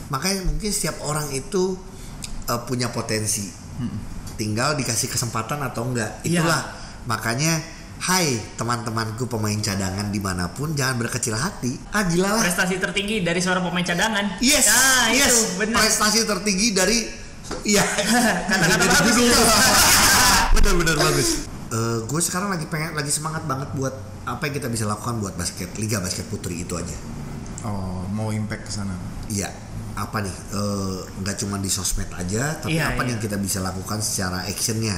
Makanya mungkin setiap orang itu punya potensi, tinggal dikasih kesempatan atau enggak. Itulah makanya, hai teman-temanku pemain cadangan dimanapun, jangan berkecil hati. Gila lah. Prestasi tertinggi dari seorang pemain cadangan. Yes. Itu benar. Prestasi tertinggi dari kata-kata bagus. Benar bagus. Gue sekarang lagi semangat banget buat apa yang kita bisa lakukan buat Liga Basket Putri itu aja. Oh, mau impact ke sana. Iya. Apa nih? Nggak cuma di sosmed aja, tapi apa yang kita bisa lakukan secara actionnya.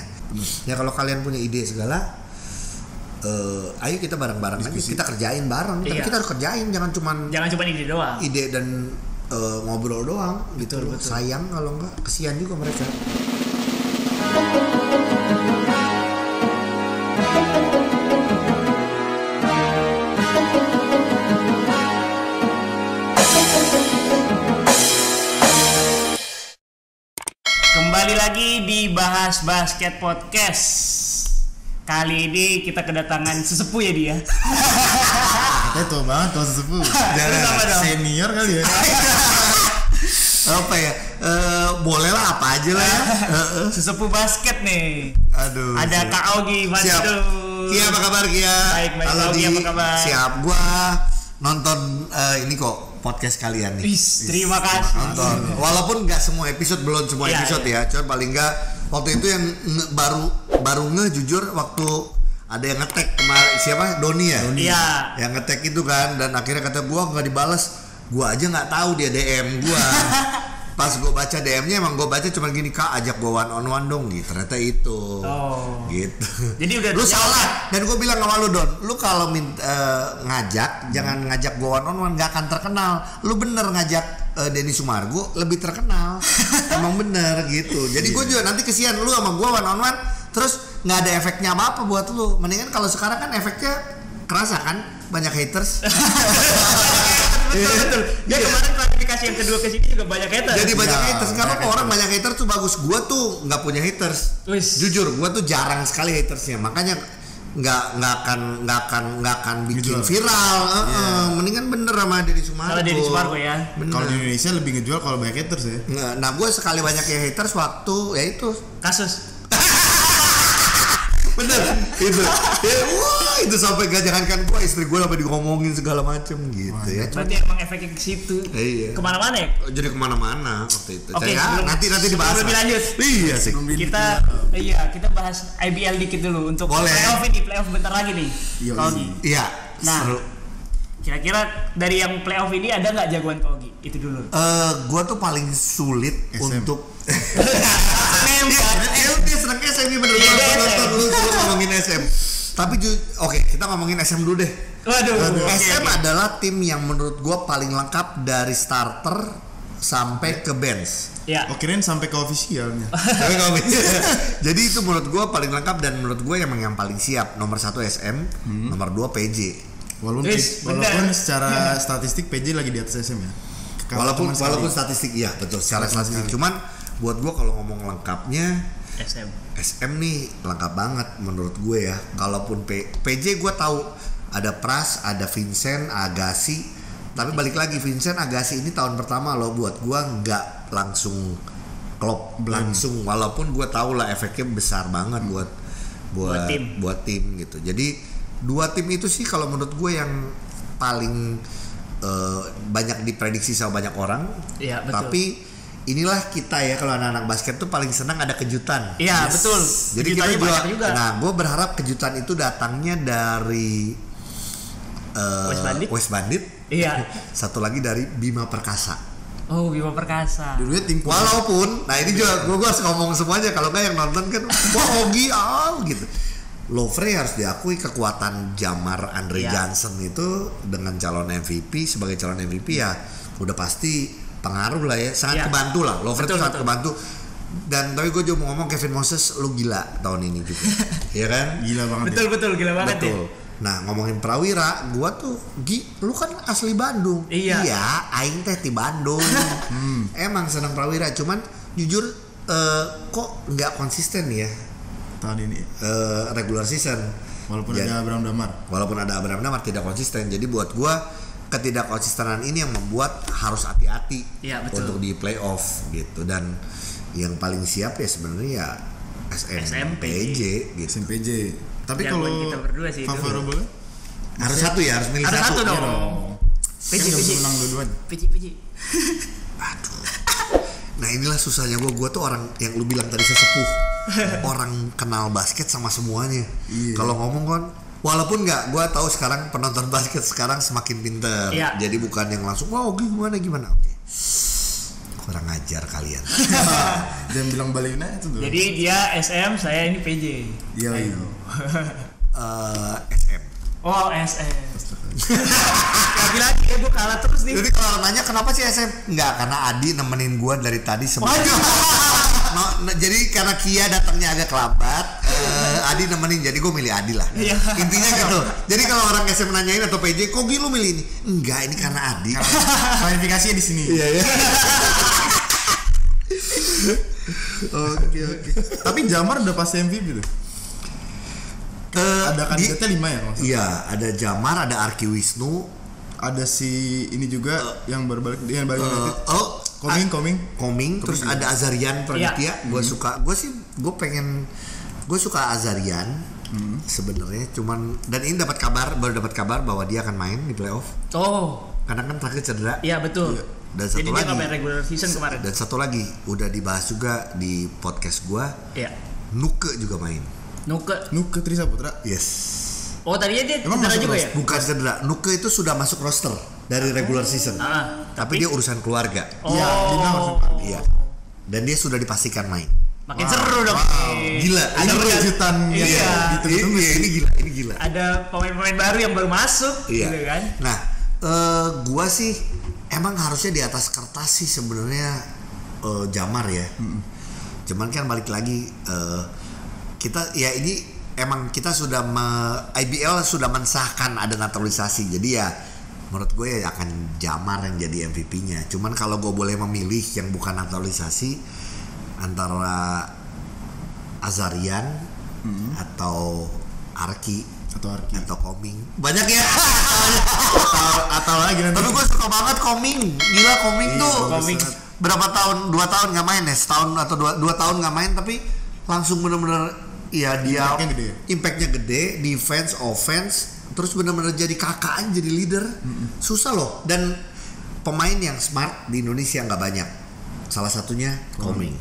Ya kalau kalian punya ide segala, ayo kita bareng-bareng aja, kita kerjain bareng. Tapi kita harus kerjain, jangan cuma ide doang. Ide dan ngobrol doang gitu. Betul. Sayang kalau enggak, kesian juga mereka. Kembali lagi di Bahas Basket Podcast. Kali ini kita kedatangan sesepuh ya dia. Katanya tua banget kalau sesepuh. Senior kali ya. Apa ya? Boleh lah, apa aja lah ya. Sesepuh basket nih. Aduh. Ada Kak Ogi Siap. Kia, apa kabar Kia? Baik. Halo Ogi, apa kabar? Siap. Gua nonton ini kok podcast kalian nih. Terima kasih. Nonton. Walaupun nggak semua episode, belum semua episode ya. Cuma paling nggak waktu itu yang baru jujur waktu ada yang nge-tag kemarin, siapa? Doni ya? Iya. Yang nge-tag itu kan, dan akhirnya kata gua nggak dibalas. Gua aja nggak tahu dia DM gua. Pas gua baca DM-nya, emang gua baca cuma gini, Kak ajak gua one on one dong gitu. Ternyata itu. Gitu. Jadi udah lu salah. Dan gua bilang sama lu, Don, lu kalau ngajak jangan ngajak gua one on one, nggak akan terkenal. Lu bener ngajak Denny Sumargo lebih terkenal. Emang bener gitu. Jadi gua juga nanti kesian lu sama gua one on one, terus nggak ada efeknya apa buat lu. Mendingan kalau sekarang kan efeknya kerasa kan, banyak haters. Betul. Ya kemarin klarifikasi yang kedua ke sini juga banyak haters. Jadi banyak haters. Karena orang banyak haters tuh bagus. Gua tuh nggak punya haters. Jujur, gua tuh jarang sekali hatersnya. Makanya nggak akan bikin viral. Mendingan bener sama Denny Sumargo. Kalau Denny Sumargo ya. Kalau di Indonesia lebih ngejual kalau banyak haters ya. Nah, gua sekali banyak yang haters waktu ya itu kasus. Bener itu itu sampai gak jangankan gue, istri gue sampai ngomongin segala macem gitu ya. Berarti emang efeknya ke situ. Iya. Kemana-mana ya? Jadi kemana-mana waktu itu. Oke, nanti dibahas. Lebih lanjut. Iya sih. Kita bahas IBL dikit dulu untuk playoff bentar lagi nih. Iya. Nah, seru. Kira-kira dari yang playoff ini ada nggak jagoan Kogi? Itu dulu. Gue tuh paling sulit untuk dia seneng SM nih, bener nonton lu suruh ngomongin SM. Tapi kita ngomongin SM dulu deh. Waduh. SM adalah tim yang menurut gue paling lengkap dari starter sampai ke bench. Ya. Kirain sampai ke ofisialnya. Jadi itu menurut gue paling lengkap dan menurut gue emang yang paling siap. Nomor 1 SM, nomor 2 PJ. Walaupun secara statistik PJ lagi di atas SM ya. Walaupun statistik iya betul secara statistik. Cuman buat gue kalau ngomong lengkapnya SM nih lengkap banget menurut gue ya. Kalaupun PJ gue tahu ada Pras, ada Vincent, Agassi. Tapi balik lagi Vincent, Agassi ini tahun pertama loh buat gue nggak langsung klop langsung. Walaupun gue tahu lah efeknya besar banget buat tim gitu. Jadi dua tim itu sih kalau menurut gue yang paling banyak diprediksi sama banyak orang. Iya betul. Tapi inilah kita ya, kalau anak-anak basket tuh paling senang ada kejutan. Iya betul. Jadi kita juga. Nah, gue berharap kejutan itu datangnya dari West Bandit. Iya. Satu lagi dari Bima Perkasa. Oh, Bima Perkasa. Dulunya tim. Walaupun, nah ini juga gue harus ngomong semuanya, kalau nggak yang nonton kan, wah Ogi gitu. Lovre harus diakui kekuatan Jamar Andre Johnson itu dengan calon MVP, sebagai calon MVP ya udah pasti pengaruh lah ya, sangat kebantu lah. Lovre itu sangat kebantu. Dan tapi gue juga mau ngomong Kevin Moses lu gila tahun ini juga. Iya kan? Gila banget. Betul gila banget ya. Nah, ngomongin Prawira, gua tuh lu kan asli Bandung. Iya, aing teh di Bandung. Emang senang Prawira, cuman jujur kok nggak konsisten ya tahun ini regular season. Walaupun ada Abraham Damar. Tidak konsisten. Jadi buat gua ketidakkonsistenan ini yang membuat harus hati-hati untuk di playoff gitu. Dan yang paling siap ya sebenarnya ya SMPJ gitu. SMPJ. Tapi kalau kita berdua sih favorable harus satu ya, harus milih harus satu dong. PJ menang dua-duanya. PJ. Aduh. Nah inilah susahnya gue tuh orang yang lu bilang tadi sesepuh. Orang kenal basket sama semuanya. Kalau ngomong kan, walaupun nggak, gue tahu sekarang penonton basket sekarang semakin pinter. Jadi bukan yang langsung wow gimana. Oke. Kurang ajar kalian. Jangan bilang Bali United tuh. Jadi dia SM, saya ini PJ. Iya. SM. Oh SM. Lagi gue kalah terus nih. Jadi kalau nanya kenapa sih SM? Enggak, karena Adi nemenin gue dari tadi semua. Jadi karena Kia datangnya agak terlambat, Adi nemenin, jadi gue milih Adi lah. Intinya gitu. Jadi kalau orang SM nanyain atau PJ, kok lu milih ini? Enggak, ini karena Adi. Klarifikasinya di sini. Iya. Oke. Tapi Jamar udah pasti MVP tuh. Ada kandidatnya 5 ya maksudnya? Iya, ada Jamar, ada Arki Wisnu, ada si ini juga yang baru balik dengan Bali United. Koming. Terus ada Azarian Praditya. Gue suka Azarian sebenarnya, cuman dan ini baru dapat kabar bahwa dia akan main di playoff. Karena kan terakhir cedera. Iya betul. Dan satu jadi lagi, dia main regular season kemarin. Dan satu lagi udah dibahas juga di podcast gue. Iya. Nuke juga main. Nuke Trisaputra. Yes. Oh tadinya dia cedera juga ya? Bukan cedera. Nuke itu sudah masuk roster dari regular season. Tapi dia urusan keluarga. Iya. Dan dia sudah dipastikan main. Makin seru dong. Gila. Ada kejutan. Iya. Ini gila. Ada pemain-pemain baru yang baru masuk. Iya. Gitu kan? Nah, gua sih emang harusnya di atas kertas sih sebenarnya Jamar ya. Cuman kan balik lagi. Kita ya ini emang kita sudah IBL sudah mensahkan ada naturalisasi, jadi ya menurut gue ya akan Jamar yang jadi MVP-nya. Cuman kalau gue boleh memilih yang bukan naturalisasi antara Azarian atau Arki atau Koming, banyak ya. atau lagi nanti. Tapi gue suka banget Koming, gila Koming tuh. Berapa tahun? 2 tahun nggak main ya, setahun atau 2 tahun nggak main, tapi langsung bener-bener ya dia impactnya gede, defense, offense, terus benar-benar jadi kakak, jadi leader. Susah loh. Dan pemain yang smart di Indonesia nggak banyak. Salah satunya Koming.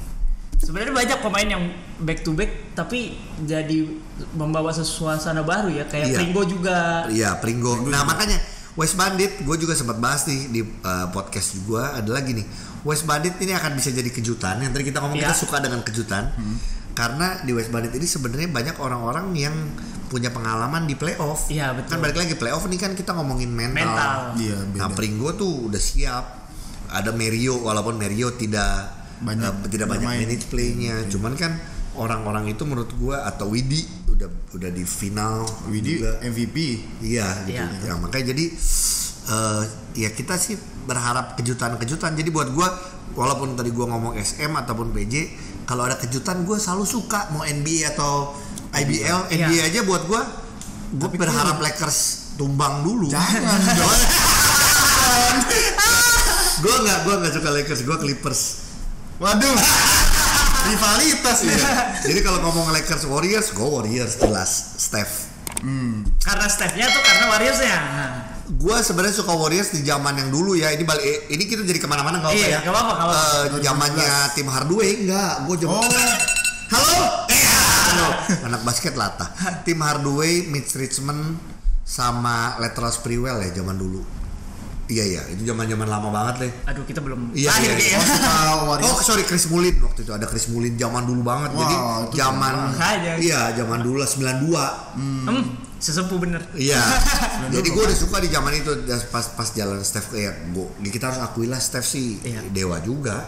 Sebenarnya banyak pemain yang back to back tapi jadi membawa suasana baru ya, kayak Pringgo juga. Iya, Pringgo. Nah makanya West Bandit, gue juga sempat bahas nih di podcast juga, ada lagi nih. West Bandit ini akan bisa jadi kejutan. Yang tadi kita ngomong kita suka dengan kejutan. Karena di West Bandit ini sebenarnya banyak orang-orang yang punya pengalaman di playoff. Iya betul. Kan balik lagi playoff ini kan kita ngomongin mental. Iya. Nah Pringgo tuh udah siap. Ada Mario, walaupun Mario tidak banyak minute play-nya. Cuman kan orang-orang itu menurut gua atau Widi udah di final. Widi juga MVP. Iya gitu. Ya, makanya jadi ya kita sih berharap kejutan-kejutan. Jadi buat gua walaupun tadi gua ngomong SM ataupun PJ, kalau ada kejutan gue selalu suka, mau NBA atau IBL. NBA aja buat gue berharap Lakers tumbang dulu. Jangan. Gue nggak suka Lakers, gue Clippers. Waduh. Rivalitas ya. Jadi kalau ngomong Lakers Warriors, gue Warriors jelas. Steph. Karena Stephnya tuh karena Warriorsnya. Gue sebenarnya suka Warriors di zaman yang dulu ya. Ini kita jadi kemana-mana nggak apa ya. Nggak apa-apa. Zamannya tim Hardaway enggak. Gue coba. Halo. Anak basket latah. Tim Hardaway, Mitch Richmond sama Latrell Sprewell ya zaman dulu. Iya itu zaman lama banget deh. Aduh kita belum. Iya. Chris Mullin waktu itu ada Chris Mullin zaman dulu banget. Jadi zaman zaman dulu lah 92. Sesepuh bener. Iya. Jadi gue udah suka di zaman itu pas jalan Steph kayak kita harus akui lah Steph sih dewa juga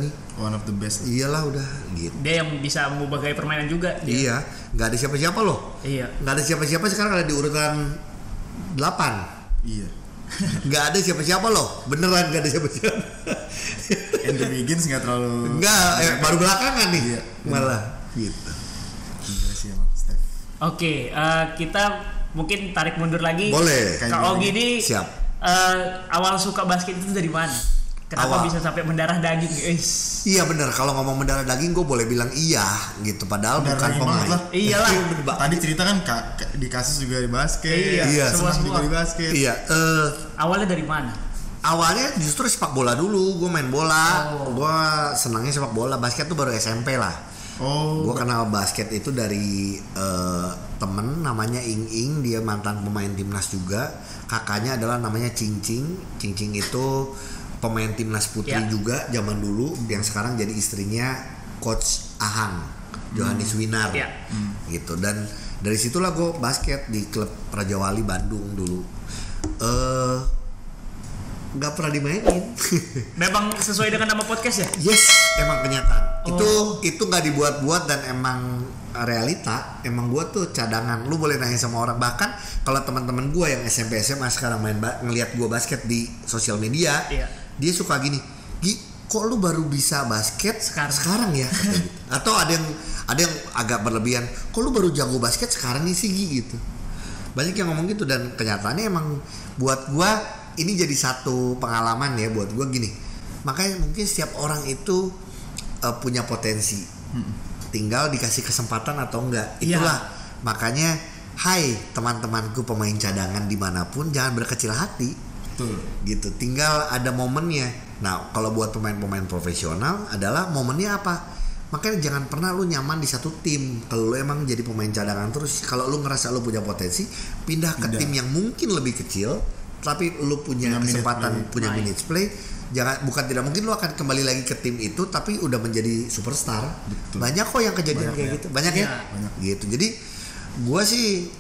nih. One of the best. Iyalah udah gitu. Dia yang bisa mengubah gaya permainan juga. Iya. Nggak ada siapa-siapa loh. Iya. Nggak ada siapa-siapa sekarang ada di urutan 8. Iya. Nggak ada siapa-siapa loh. Beneran nggak ada siapa-siapa. Andrew Wiggins nggak terlalu. Baru belakangan nih. Iya. Malah gitu. Oke, kita mungkin tarik mundur lagi. Boleh. Kak Ogi ini siap. awal suka basket itu dari mana? Kenapa bisa sampai mendarah daging, guys? Iya benar, kalau ngomong mendarah daging gue boleh bilang iya gitu, padahal bukan pemain. Iyalah. Tadi cerita kan di kasus juga di basket. Iya, semua juga di basket. Iya. Awalnya dari mana? Awalnya justru sepak bola dulu, gue main bola. Gue senangnya sepak bola, basket tuh baru SMP lah. Gue kenal basket itu dari temen namanya Ing, dia mantan pemain timnas juga. Kakaknya adalah namanya Cing Cing itu pemain timnas putri juga zaman dulu, yang sekarang jadi istrinya Coach Ahang, Johannes Winar, gitu. Dan dari situlah gue basket di klub Raja Wali Bandung dulu. Nggak pernah dimainin. Memang sesuai dengan nama podcast ya? Yes, emang kenyataan. Itu nggak dibuat-buat dan emang realita. Emang gue tuh cadangan. Lu boleh nanya sama orang. Bahkan kalau teman-teman gue yang SMP SMA sekarang ngelihat gue basket di sosial media, dia suka gini, Gi, kok lu baru bisa basket sekarang ya? Gitu. Atau ada yang agak berlebihan, kok lu baru jago basket sekarang nih sih Gi, gitu. Banyak yang ngomong gitu, dan kenyataannya emang buat gue ini jadi satu pengalaman ya buat gue gini. Makanya mungkin setiap orang itu punya potensi, tinggal dikasih kesempatan atau enggak. Itulah makanya, hai teman-temanku pemain cadangan dimanapun, jangan berkecil hati. Gitu, tinggal ada momennya. Nah kalau buat pemain-pemain profesional adalah momennya apa? Makanya jangan pernah lu nyaman di satu tim. Kalau lu emang jadi pemain cadangan terus, kalau lu ngerasa lu punya potensi, pindah ke tim yang mungkin lebih kecil, tapi lu punya kesempatan punya minutes play. Bukan tidak mungkin lu akan kembali lagi ke tim itu, tapi udah menjadi superstar. Betul. Banyak kok yang kejadian kayak gitu. Banyak ya. Gitu. Jadi gua sih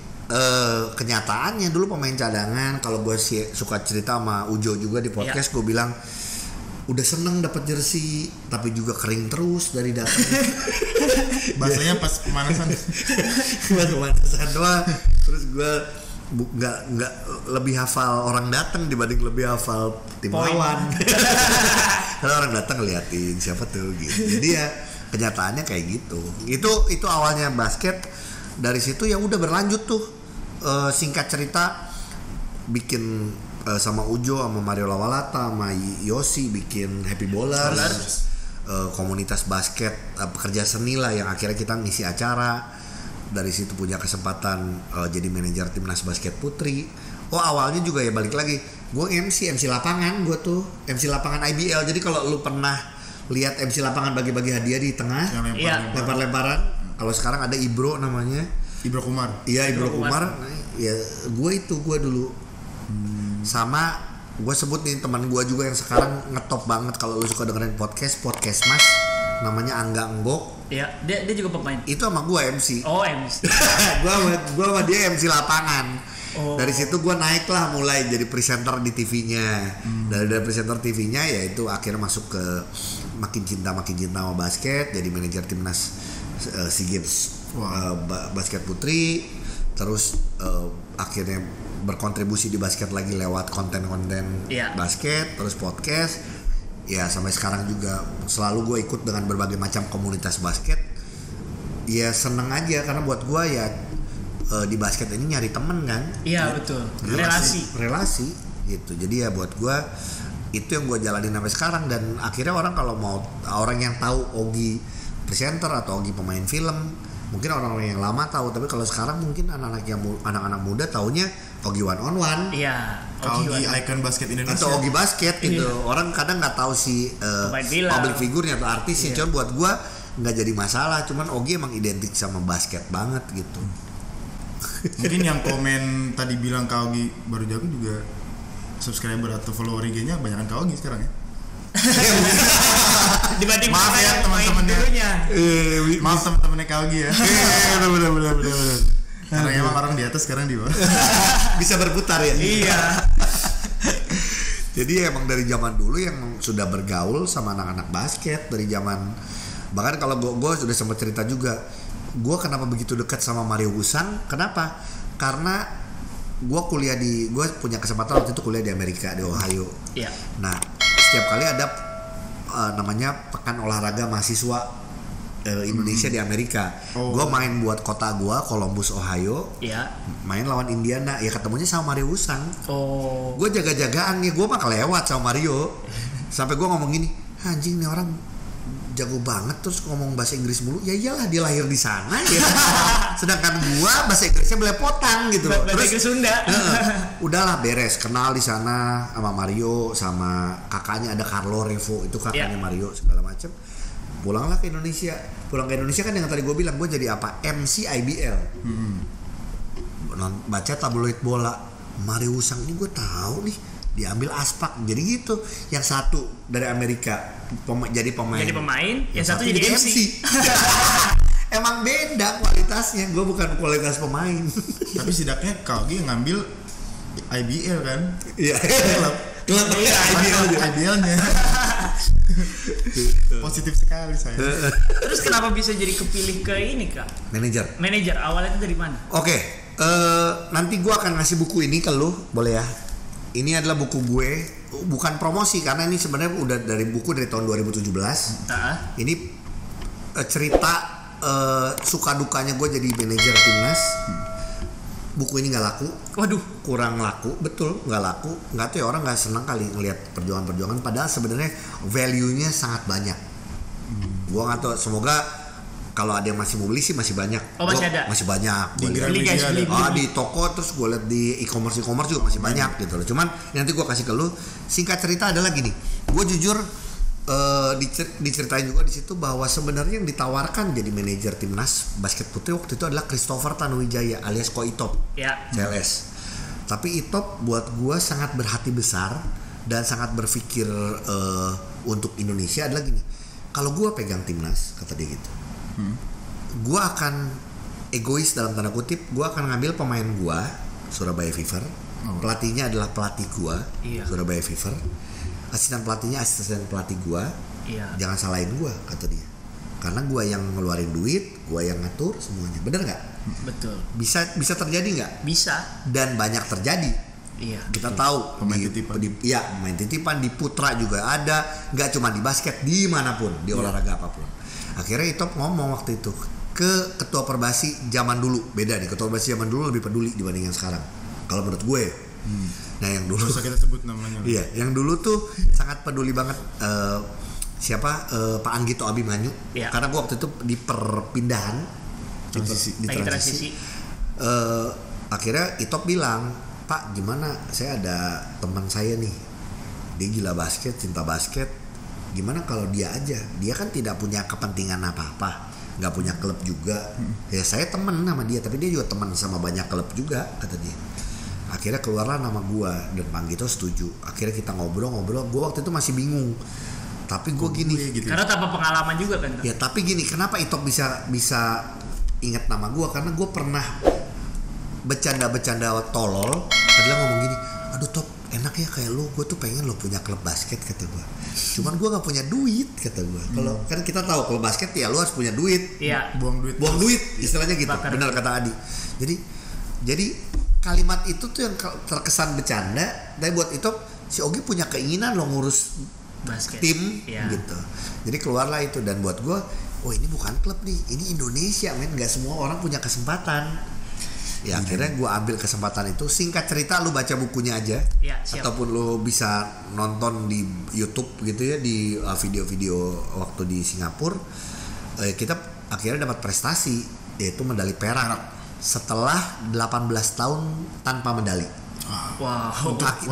kenyataannya dulu pemain cadangan. Kalau gue sih suka cerita sama Ujo juga di podcast, gue bilang udah seneng dapat jersey tapi juga kering terus dari datang. Bahasanya pas pemanasan doang. Terus gue nggak lebih hafal orang datang dibanding lebih hafal tim lawan. Kalau orang datang ngeliatin siapa tuh gitu. Jadi ya kenyataannya kayak gitu. Itu awalnya basket. Dari situ ya udah berlanjut tuh. Singkat cerita bikin sama Ujo, sama Mario Lawalata, sama Yosi bikin Happy Bowlers, komunitas basket pekerja seni lah, yang akhirnya kita ngisi acara. Dari situ punya kesempatan jadi manajer timnas basket putri. Awalnya juga ya balik lagi, gue MC lapangan, gue tuh MC lapangan IBL. Jadi kalau lu pernah lihat MC lapangan bagi-bagi hadiah di tengah, lempar-lemparan. Kalau sekarang ada Ibro namanya. Ibro Kumar. Iya, Ibro Kumar. Ya gue dulu. Sama gue sebut nih teman gue juga yang sekarang ngetop banget, kalau lu suka dengerin podcast Mas, namanya Angga Enggok. Iya, dia juga pemain. Itu sama gue MC. MC. Gue sama dia MC lapangan. Dari situ gue naik lah, mulai jadi presenter di TV-nya. Dari presenter TV-nya ya itu akhirnya masuk ke makin cinta sama basket, jadi manajer timnas SEA Games basket putri. Terus akhirnya berkontribusi di basket lagi lewat konten-konten basket, terus podcast. Ya sampai sekarang juga selalu gue ikut dengan berbagai macam komunitas basket. Ya seneng aja, karena buat gue ya di basket ini nyari temen kan. Iya betul. Relasi gitu. Jadi ya buat gue itu yang gue jalanin sampai sekarang. Dan akhirnya orang yang tahu Ogi presenter atau Ogi pemain film, mungkin orang-orang yang lama tahu, tapi kalau sekarang mungkin anak-anak muda taunya Ogi One on One. Iya. Ogi Icon Basket Indonesia. Atau Ogi Basket gitu. Orang kadang nggak tahu si public figurnya atau artisnya. Cuman buat gua nggak jadi masalah. Cuman Ogi emang identik sama basket banget gitu. Mungkin yang komen tadi bilang Kak Ogi baru jago juga subscriber atau follower IG-nya banyakan Kak Ogi sekarang ya. Dibanding maaf ya teman-temannya. Maaf teman-temannya Kak Ogi ya. Benar. Karena emang orang di atas sekarang di bawah. Bisa berputar ya. Iya. Jadi emang dari zaman dulu yang sudah bergaul sama anak-anak basket dari zaman, bahkan kalau gue sudah sempat cerita juga, gue kenapa begitu dekat sama Mario Usang? Kenapa? Karena gue punya kesempatan waktu itu kuliah di Amerika, di Ohio. Iya. Nah setiap kali ada namanya pekan olahraga mahasiswa Indonesia di Amerika. Gue main buat kota gue, Columbus, Ohio. Iya. Main lawan Indiana, ya ketemunya sama Mario Usang. Gue jaga-jagaan nih, gue mah kelewat sama Mario. Sampai gue ngomong gini, anjing nih orang jago banget terus ngomong bahasa Inggris mulu. Ya iyalah dia lahir di sana ya. Sedangkan gua bahasa Inggrisnya belepotan gitu. Bahasa Inggris Sunda. Udahlah beres, kenal di sana sama Mario, sama kakaknya ada Carlo Revo, itu kakaknya Mario segala macem. Pulanglah ke Indonesia. Pulang ke Indonesia kan yang tadi gue bilang gue jadi apa? MC IBL. Baca tabloid bola. Mario Usang ini gue tahu nih, diambil Aspak. Jadi gitu. Yang satu dari Amerika jadi pemain, yang satu jadi MC. Emang beda kualitasnya. Gue bukan kualitas pemain. Tapi setidaknya Kaugi ngambil IBL kan? Iya. Klub IBL-nya. Positif sekali saya. Terus kenapa bisa jadi kepilih ke ini Kak? Manajer awalnya itu dari mana? Oke, nanti gue akan ngasih buku ini ke lu, boleh ya? Ini adalah buku gue, bukan promosi karena ini sebenarnya udah dari buku dari tahun 2017. Ini cerita suka dukanya gue jadi manajer timnas. Buku ini nggak laku. Waduh, kurang laku, betul nggak laku. Nggak tuh ya, orang nggak senang kali ngelihat perjuangan-perjuangan. Padahal sebenarnya value-nya sangat banyak. Gue nggak tahu, semoga kalau ada yang masih mau beli sih masih banyak. Masih ada? Masih banyak. Beli. Di toko, terus gue lihat di e-commerce juga masih banyak gitu loh. Cuman nanti gue kasih ke lu. Singkat cerita adalah gini. Gue jujur diceritain juga di situ bahwa sebenarnya yang ditawarkan jadi manajer timnas basket putri waktu itu adalah Christopher Tanuwijaya alias Ko Itop. CLS. Tapi Itop buat gue sangat berhati besar dan sangat berpikir untuk Indonesia adalah gini. Kalau gue pegang timnas, kata dia gitu. Gue akan egois dalam tanda kutip. Gue akan ngambil pemain gue, Surabaya Fever. Pelatihnya adalah pelatih gue, Surabaya Fever. Asisten pelatihnya asisten pelatih gue. Jangan salahin gue, kata dia. Karena gue yang ngeluarin duit, gue yang ngatur semuanya. Bener nggak? Betul. Bisa terjadi nggak? Bisa. Dan banyak terjadi. Kita tahu pemain titipan di Putra juga ada. Nggak cuma di basket, dimanapun, di olahraga apapun. Akhirnya Itop ngomong waktu itu ke ketua Perbasi zaman dulu. Beda nih, ketua Perbasi zaman dulu lebih peduli dibanding yang sekarang. Kalau menurut gue. Nah yang dulu bisa kita sebut namanya. Iya, yang dulu tuh sangat peduli banget. Pak Anggito Abimanyu. Karena gue waktu itu di perpindahan transisi. Akhirnya Itop bilang, Pak gimana, saya ada teman saya nih, dia gila basket, cinta basket. Gimana kalau dia aja? Dia kan tidak punya kepentingan apa-apa, nggak punya klub juga. Ya saya teman sama dia, tapi dia juga teman sama banyak klub juga, kata dia. Akhirnya keluarlah nama gua dan Pak Anggito setuju. Akhirnya kita ngobrol. Gua waktu itu masih bingung. Tapi gua gini, gitu. Karena tanpa pengalaman juga kan. Ya tapi gini, kenapa Itop bisa ingat nama gua? Karena gua pernah bercanda tolol adalah ngomong gini, aduh Top, enak ya kayak lu, gue tuh pengen lo punya klub basket, kata gue. Cuman gue nggak punya duit, kata gue. Kalau kan kita tahu klub basket ya lu harus punya duit. Buang duit istilahnya gitu. Benar kata Adi. Jadi kalimat itu tuh yang terkesan bercanda, tapi buat itu si Ogi punya keinginan lo ngurus basket tim gitu. Jadi keluarlah itu, dan buat gue, oh ini bukan klub nih, ini Indonesia men, nggak semua orang punya kesempatan. Ya akhirnya gue ambil kesempatan itu. Singkat cerita, lu baca bukunya aja, ataupun lu bisa nonton di YouTube gitu ya, di video-video waktu di Singapura. Kita akhirnya dapat prestasi, yaitu medali perak setelah 18 tahun tanpa medali.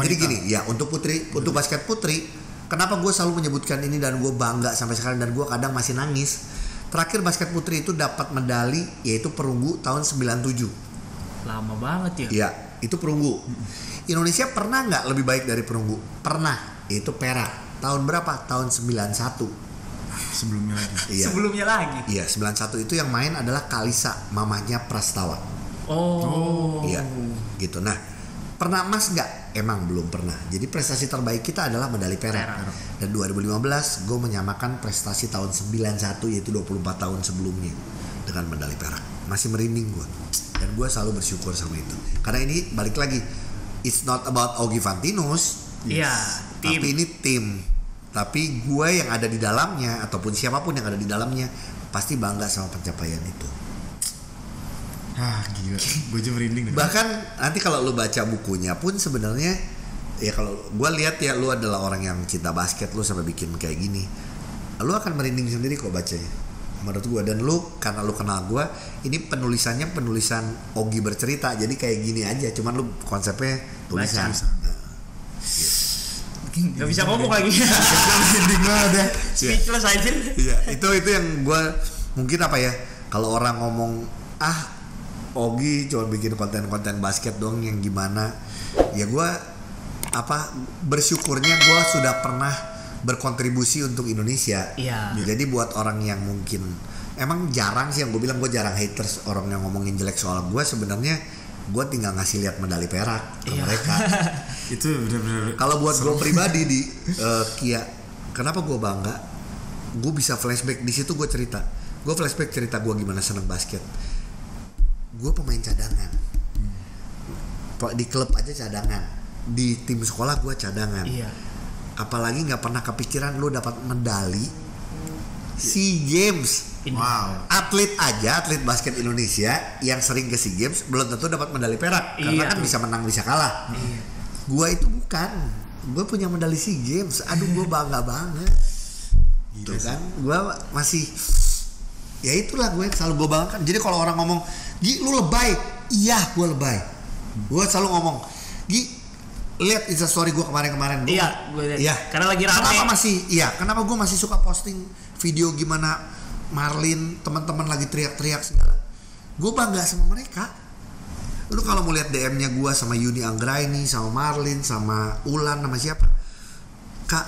Jadi gini ya, untuk basket putri, kenapa gue selalu menyebutkan ini dan gue bangga sampai sekarang, dan gue kadang masih nangis. Terakhir basket putri itu dapat medali yaitu perunggu tahun 97. Lama banget ya? Iya, itu perunggu. Indonesia pernah nggak lebih baik dari perunggu? Pernah, itu perak. Tahun berapa? Tahun 91. Sebelumnya lagi. Iya. Sebelumnya lagi? Iya, 91 itu yang main adalah Kalisa, mamahnya Prastawa. Iya, gitu. Nah, pernah emas nggak? Emang belum pernah. Jadi prestasi terbaik kita adalah medali perak. Dan 2015 gue menyamakan prestasi tahun 91, yaitu 24 tahun sebelumnya, dengan medali perak. Masih merinding gue. Dan gue selalu bersyukur sama itu. Karena ini balik lagi, it's not about Augie Fantinus. Tapi ini tim. Tapi gue yang ada di dalamnya, ataupun siapapun yang ada di dalamnya, pasti bangga sama pencapaian itu. Gila, gue aja merinding deh. Bahkan nanti kalau lu baca bukunya pun sebenarnya ya, kalau gue lihat ya lu adalah orang yang cinta basket, lu sampai bikin kayak gini, lu akan merinding sendiri kok bacanya menurut gue. Dan lu karena lu kenal gue, ini penulisan Ogi bercerita, jadi kayak gini aja, cuman lu konsepnya tulisan. Gak bisa ngomong lagi. Merinding banget ya. Speechless aja. Iya, itu yang gue mungkin apa ya, kalau orang ngomong Ogi cuma bikin konten-konten basket doang yang gimana, ya gue bersyukurnya gue sudah pernah berkontribusi untuk Indonesia. Iya. Jadi buat orang yang mungkin emang jarang sih, yang gue bilang gue jarang haters, orang yang ngomongin jelek soal gue, sebenarnya gue tinggal ngasih lihat medali perak ke mereka. Itu benar-benar. Kalau buat gue pribadi di Kia, kenapa gue bangga? Gue bisa flashback di situ, gue flashback cerita gue gimana seneng basket. Gue pemain cadangan, di klub aja cadangan, di tim sekolah gue cadangan. Iya. Apalagi nggak pernah kepikiran lu dapat medali SEA Games. Wow. Atlet basket Indonesia yang sering ke SEA Games belum tentu dapat medali perak, karena kan bisa menang bisa kalah. Iya. Gua itu bukan, gue punya medali SEA Games. Aduh, gue bangga banget. Gitu kan, gue masih, ya itulah gue selalu gue banggakan. Jadi kalau orang ngomong, Gi lu lebay, iya gue lebay. Gue selalu ngomong, Gi lihat Instastory gue kemarin-kemarin. Iya, gue lihat. Iya. Karena lagi rame. Kenapa gue masih suka posting video gimana Marlin, teman-teman lagi teriak-teriak segala. Gue bangga sama mereka. Lu kalau mau lihat DM-nya gue sama Yuni Anggraini, sama Marlin, sama Ulan, sama siapa? Kak,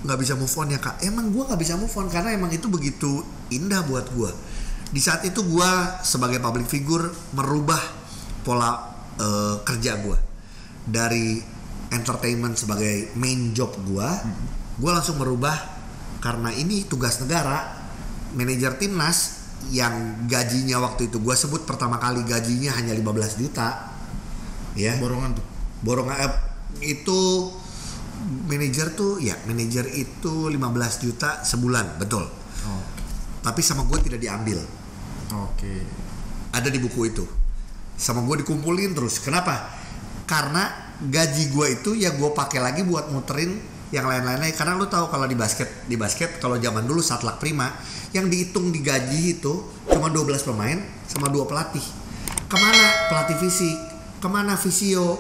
nggak bisa move on ya kak? Emang gue nggak bisa move on karena emang itu begitu indah buat gue. Di saat itu gue sebagai public figure merubah pola kerja gue dari entertainment sebagai main job gue langsung merubah karena ini tugas negara. Manajer timnas yang gajinya waktu itu gue sebut pertama kali gajinya hanya 15 juta, ya. Borongan itu manajer itu 15 juta sebulan, betul. Tapi sama gue tidak diambil. Ada di buku itu. Sama gue dikumpulin terus. Kenapa? Karena gaji gue itu ya gue pakai lagi buat muterin yang lain-lainnya. Karena lu tahu kalau di basket kalau zaman dulu Satlak Prima yang dihitung di gaji itu cuma 12 pemain sama 2 pelatih. Kemana pelatih fisik? Kemana fisio?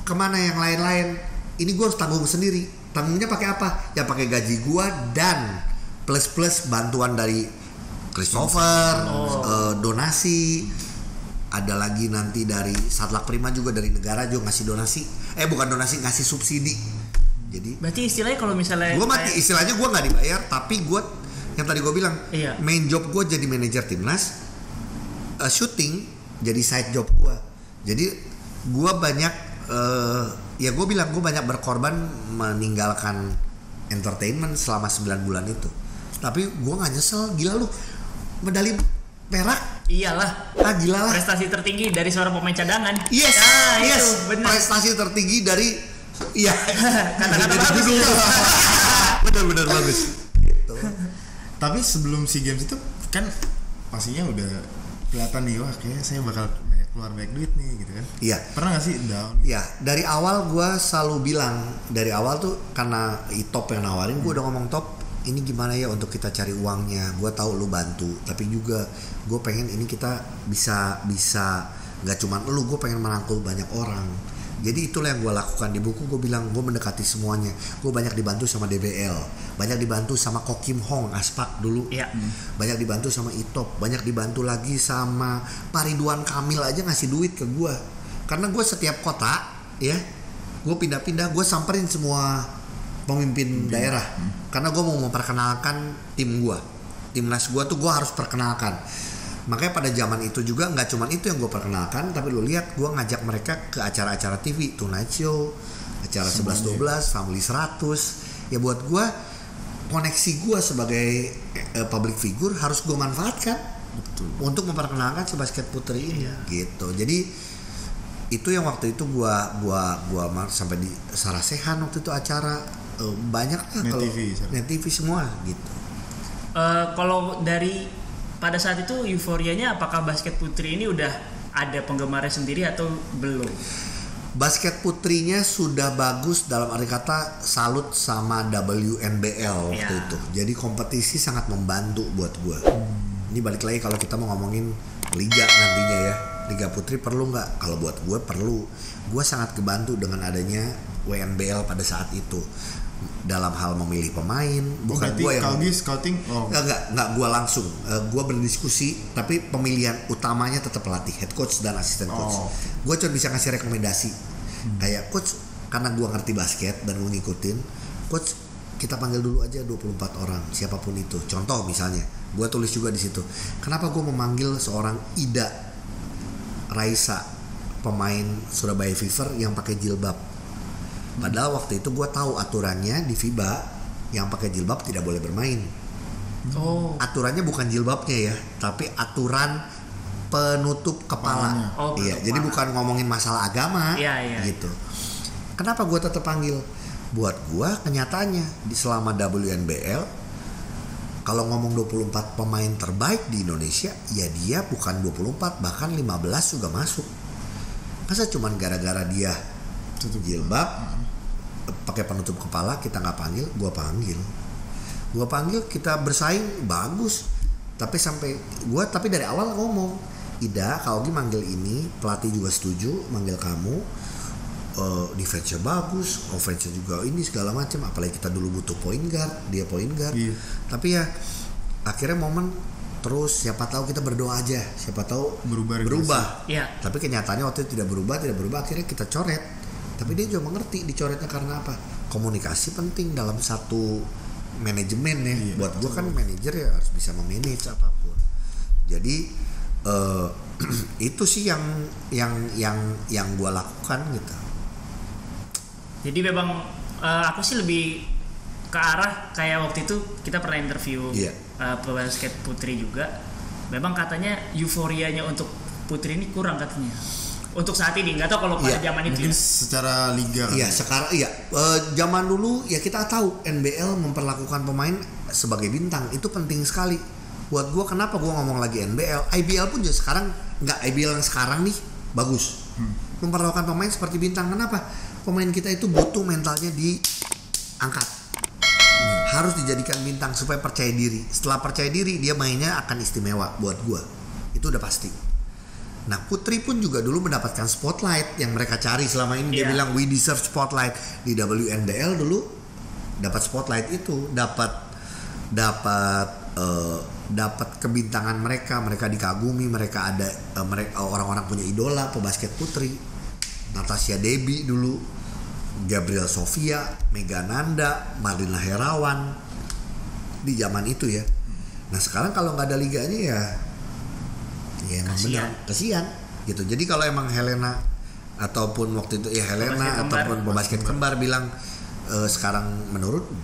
Kemana yang lain-lain? Ini gue harus tanggung sendiri. Tanggungnya pakai apa? Ya pakai gaji gue dan plus bantuan dari Christopher, donasi. Ada lagi nanti dari Satlak Prima juga, dari negara juga ngasih donasi. Bukan donasi, ngasih subsidi. Jadi berarti istilahnya kalau misalnya istilahnya gue nggak dibayar, tapi gue yang tadi gue bilang, main job gue jadi manajer timnas, shooting jadi side job gue. Jadi gue banyak gue bilang gue banyak berkorban meninggalkan entertainment selama 9 bulan itu. Tapi gue nggak nyesel. Gila lu, medali perak. Iyalah. Gila lah. Prestasi tertinggi dari seorang pemain cadangan. Yes. Itu benar. Prestasi tertinggi dari kata-kata bagus. Benar bagus. Gitu. Tapi sebelum SEA Games itu kan pastinya udah kelihatan nih, wah kayaknya saya bakal keluar banyak duit nih gitu kan. Iya. Pernah gak sih down? Iya, dari awal gue selalu bilang, dari awal tuh karena Top yang nawarin, gue udah ngomong, Top, ini gimana ya untuk kita cari uangnya. Gue tahu lu bantu, tapi juga gue pengen ini kita bisa nggak cuma lu, gue pengen merangkul banyak orang. Jadi itulah yang gue lakukan di buku. Gue bilang gue mendekati semuanya. Gue banyak dibantu sama DBL, banyak dibantu sama Ko Kim Hong Aspak dulu, banyak dibantu sama Itop, banyak dibantu lagi sama Pak Ridwan Kamil aja ngasih duit ke gue. Karena gue setiap kota ya, gue pindah-pindah, gue samperin semua pemimpin daerah. Karena gue mau memperkenalkan tim gue, timnas gue tuh gue harus perkenalkan. Makanya pada zaman itu juga nggak cuma itu yang gue perkenalkan, tapi lu lihat gue ngajak mereka ke acara-acara TV, Tonight Show, acara 11-12, Family 100. Ya buat gue, koneksi gue sebagai public figure harus gue manfaatkan untuk memperkenalkan si basket putri ini, gitu. Jadi itu yang waktu itu gue sampai di Sarasehan waktu itu acara banyak lah, kalau Net TV semua gitu. Kalau dari pada saat itu euforianya apakah basket putri ini udah ada penggemarnya sendiri atau belum? Basket putrinya sudah bagus, dalam arti kata salut sama WNBL waktu itu. Jadi kompetisi sangat membantu buat gue. Ini balik lagi kalau kita mau ngomongin liga nantinya ya. Liga putri perlu nggak? Kalau buat gue perlu. Gue sangat kebantu dengan adanya WNBL pada saat itu. Dalam hal memilih pemain, bukan gue yang scouting. Enggak gue langsung. Gue berdiskusi, tapi pemilihan utamanya tetap pelatih, head coach dan asisten coach. Gue cuma bisa ngasih rekomendasi. Kayak coach, karena gue ngerti basket dan gue ngikutin, coach kita panggil dulu aja 24 orang, siapapun itu. Contoh misalnya, gue tulis juga di situ. Kenapa gue memanggil seorang Ida Raisa, pemain Surabaya Fever yang pakai jilbab? Padahal waktu itu gue tahu aturannya di FIBA yang pakai jilbab tidak boleh bermain. Aturannya bukan jilbabnya ya, tapi aturan penutup kepala. Iya, jadi bukan ngomongin masalah agama gitu. Kenapa gue tetap panggil? Buat gue kenyataannya di selama WNBL, kalau ngomong 24 pemain terbaik di Indonesia, ya dia bukan 24, bahkan 15 juga masuk. Masa cuman gara-gara dia tutup jilbab, pakai penutup kepala kita nggak panggil? Gue panggil, kita bersaing bagus. Tapi tapi dari awal ngomong, Ida, Kak Ogi manggil ini, pelatih juga setuju manggil kamu. Defense-nya bagus, offense-nya juga ini segala macam. Apalagi kita dulu butuh point guard, dia point guard. Tapi ya akhirnya momen terus, siapa tahu kita berdoa aja, siapa tahu berubah. Tapi kenyataannya waktu itu tidak berubah. Akhirnya kita coret. Tapi dia juga mengerti dicoretnya karena apa? Komunikasi penting dalam satu manajemen ya. Buat gue kan manajer ya harus bisa memanage apapun. Jadi itu sih yang gue lakukan gitu. Jadi memang aku sih lebih ke arah kayak waktu itu kita pernah interview pebasket putri juga. Memang katanya euforianya untuk putri ini kurang katanya. Untuk saat ini, nggak tahu kalau pada zaman itu. Mungkin secara liga. Sekarang zaman dulu ya kita tahu NBL memperlakukan pemain sebagai bintang, itu penting sekali. Buat gue kenapa gue ngomong lagi NBL, IBL pun juga sekarang IBL yang sekarang nih bagus. Memperlakukan pemain seperti bintang. Kenapa? Pemain kita itu butuh mentalnya diangkat. Harus dijadikan bintang supaya percaya diri. Setelah percaya diri dia mainnya akan istimewa buat gue. Itu udah pasti. Nah putri pun juga dulu mendapatkan spotlight yang mereka cari selama ini. Dia bilang we deserve spotlight. Di WNBL dulu dapat spotlight itu, dapat kebintangan mereka dikagumi, mereka ada orang-orang punya idola pebasket putri. Natasha Debbie dulu, Gabriel Sofia, Mega Nanda, Marlina Herawan di zaman itu ya. Nah sekarang kalau nggak ada liganya ya emang benar kasihan gitu. Jadi kalau emang Helena ataupun waktu itu Helena ataupun pebasket kembar bilang sekarang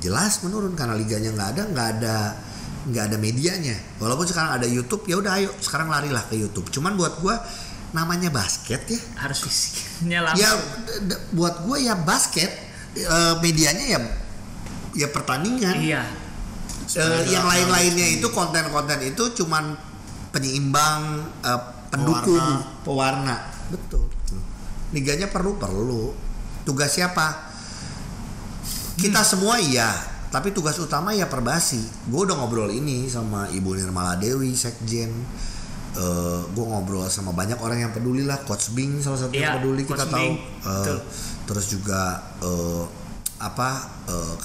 jelas menurun karena liganya nggak ada medianya. Walaupun sekarang ada YouTube, ya udah ayo sekarang larilah ke YouTube. Cuman buat gue namanya basket ya harus fisiknya langsung. Ya buat gue ya basket medianya ya pertandingan. Yang lain-lainnya itu konten-konten itu cuman penyeimbang, pendukung, pewarna. Betul. Liganya perlu. Tugas siapa? Kita semua tapi tugas utama ya Perbasi. Gue udah ngobrol ini sama Ibu Nirmala Dewi, Sekjen. Gue ngobrol sama banyak orang yang peduli lah. Coach Bing salah satu yang peduli, kita tahu. Terus juga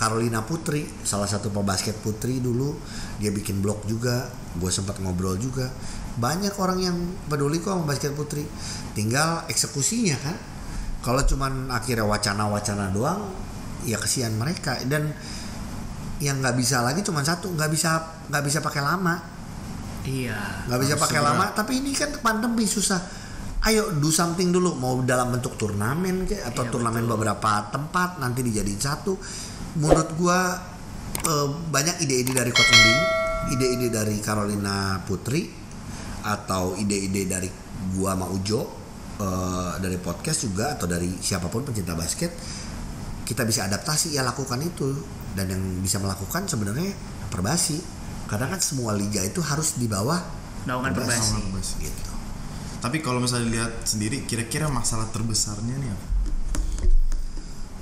Carolina Putri, salah satu pebasket putri dulu, dia bikin blog juga. Gue sempat ngobrol juga. Banyak orang yang peduli kok sama basket putri. Tinggal eksekusinya kan. Kalau cuman akhirnya wacana-wacana doang, ya kesian mereka. Dan yang nggak bisa lagi cuma satu, nggak bisa pakai lama. Nggak bisa pakai lama. Tapi ini kan pandemi susah. Ayo do something dulu, mau dalam bentuk turnamen kayak atau turnamen beberapa tempat nanti dijadiin satu. Menurut gua banyak ide-ide dari Coach Bing, ide-ide dari Carolina Putri, atau ide-ide dari gua sama Ujo, dari podcast juga, atau dari siapapun pencinta basket. Kita bisa adaptasi, ya lakukan itu. Dan yang bisa melakukan sebenarnya Perbasi, karena kan semua liga itu harus di bawah Naungan Perbasi. Gitu. Tapi kalau misalnya lihat sendiri, kira-kira masalah terbesarnya nih apa?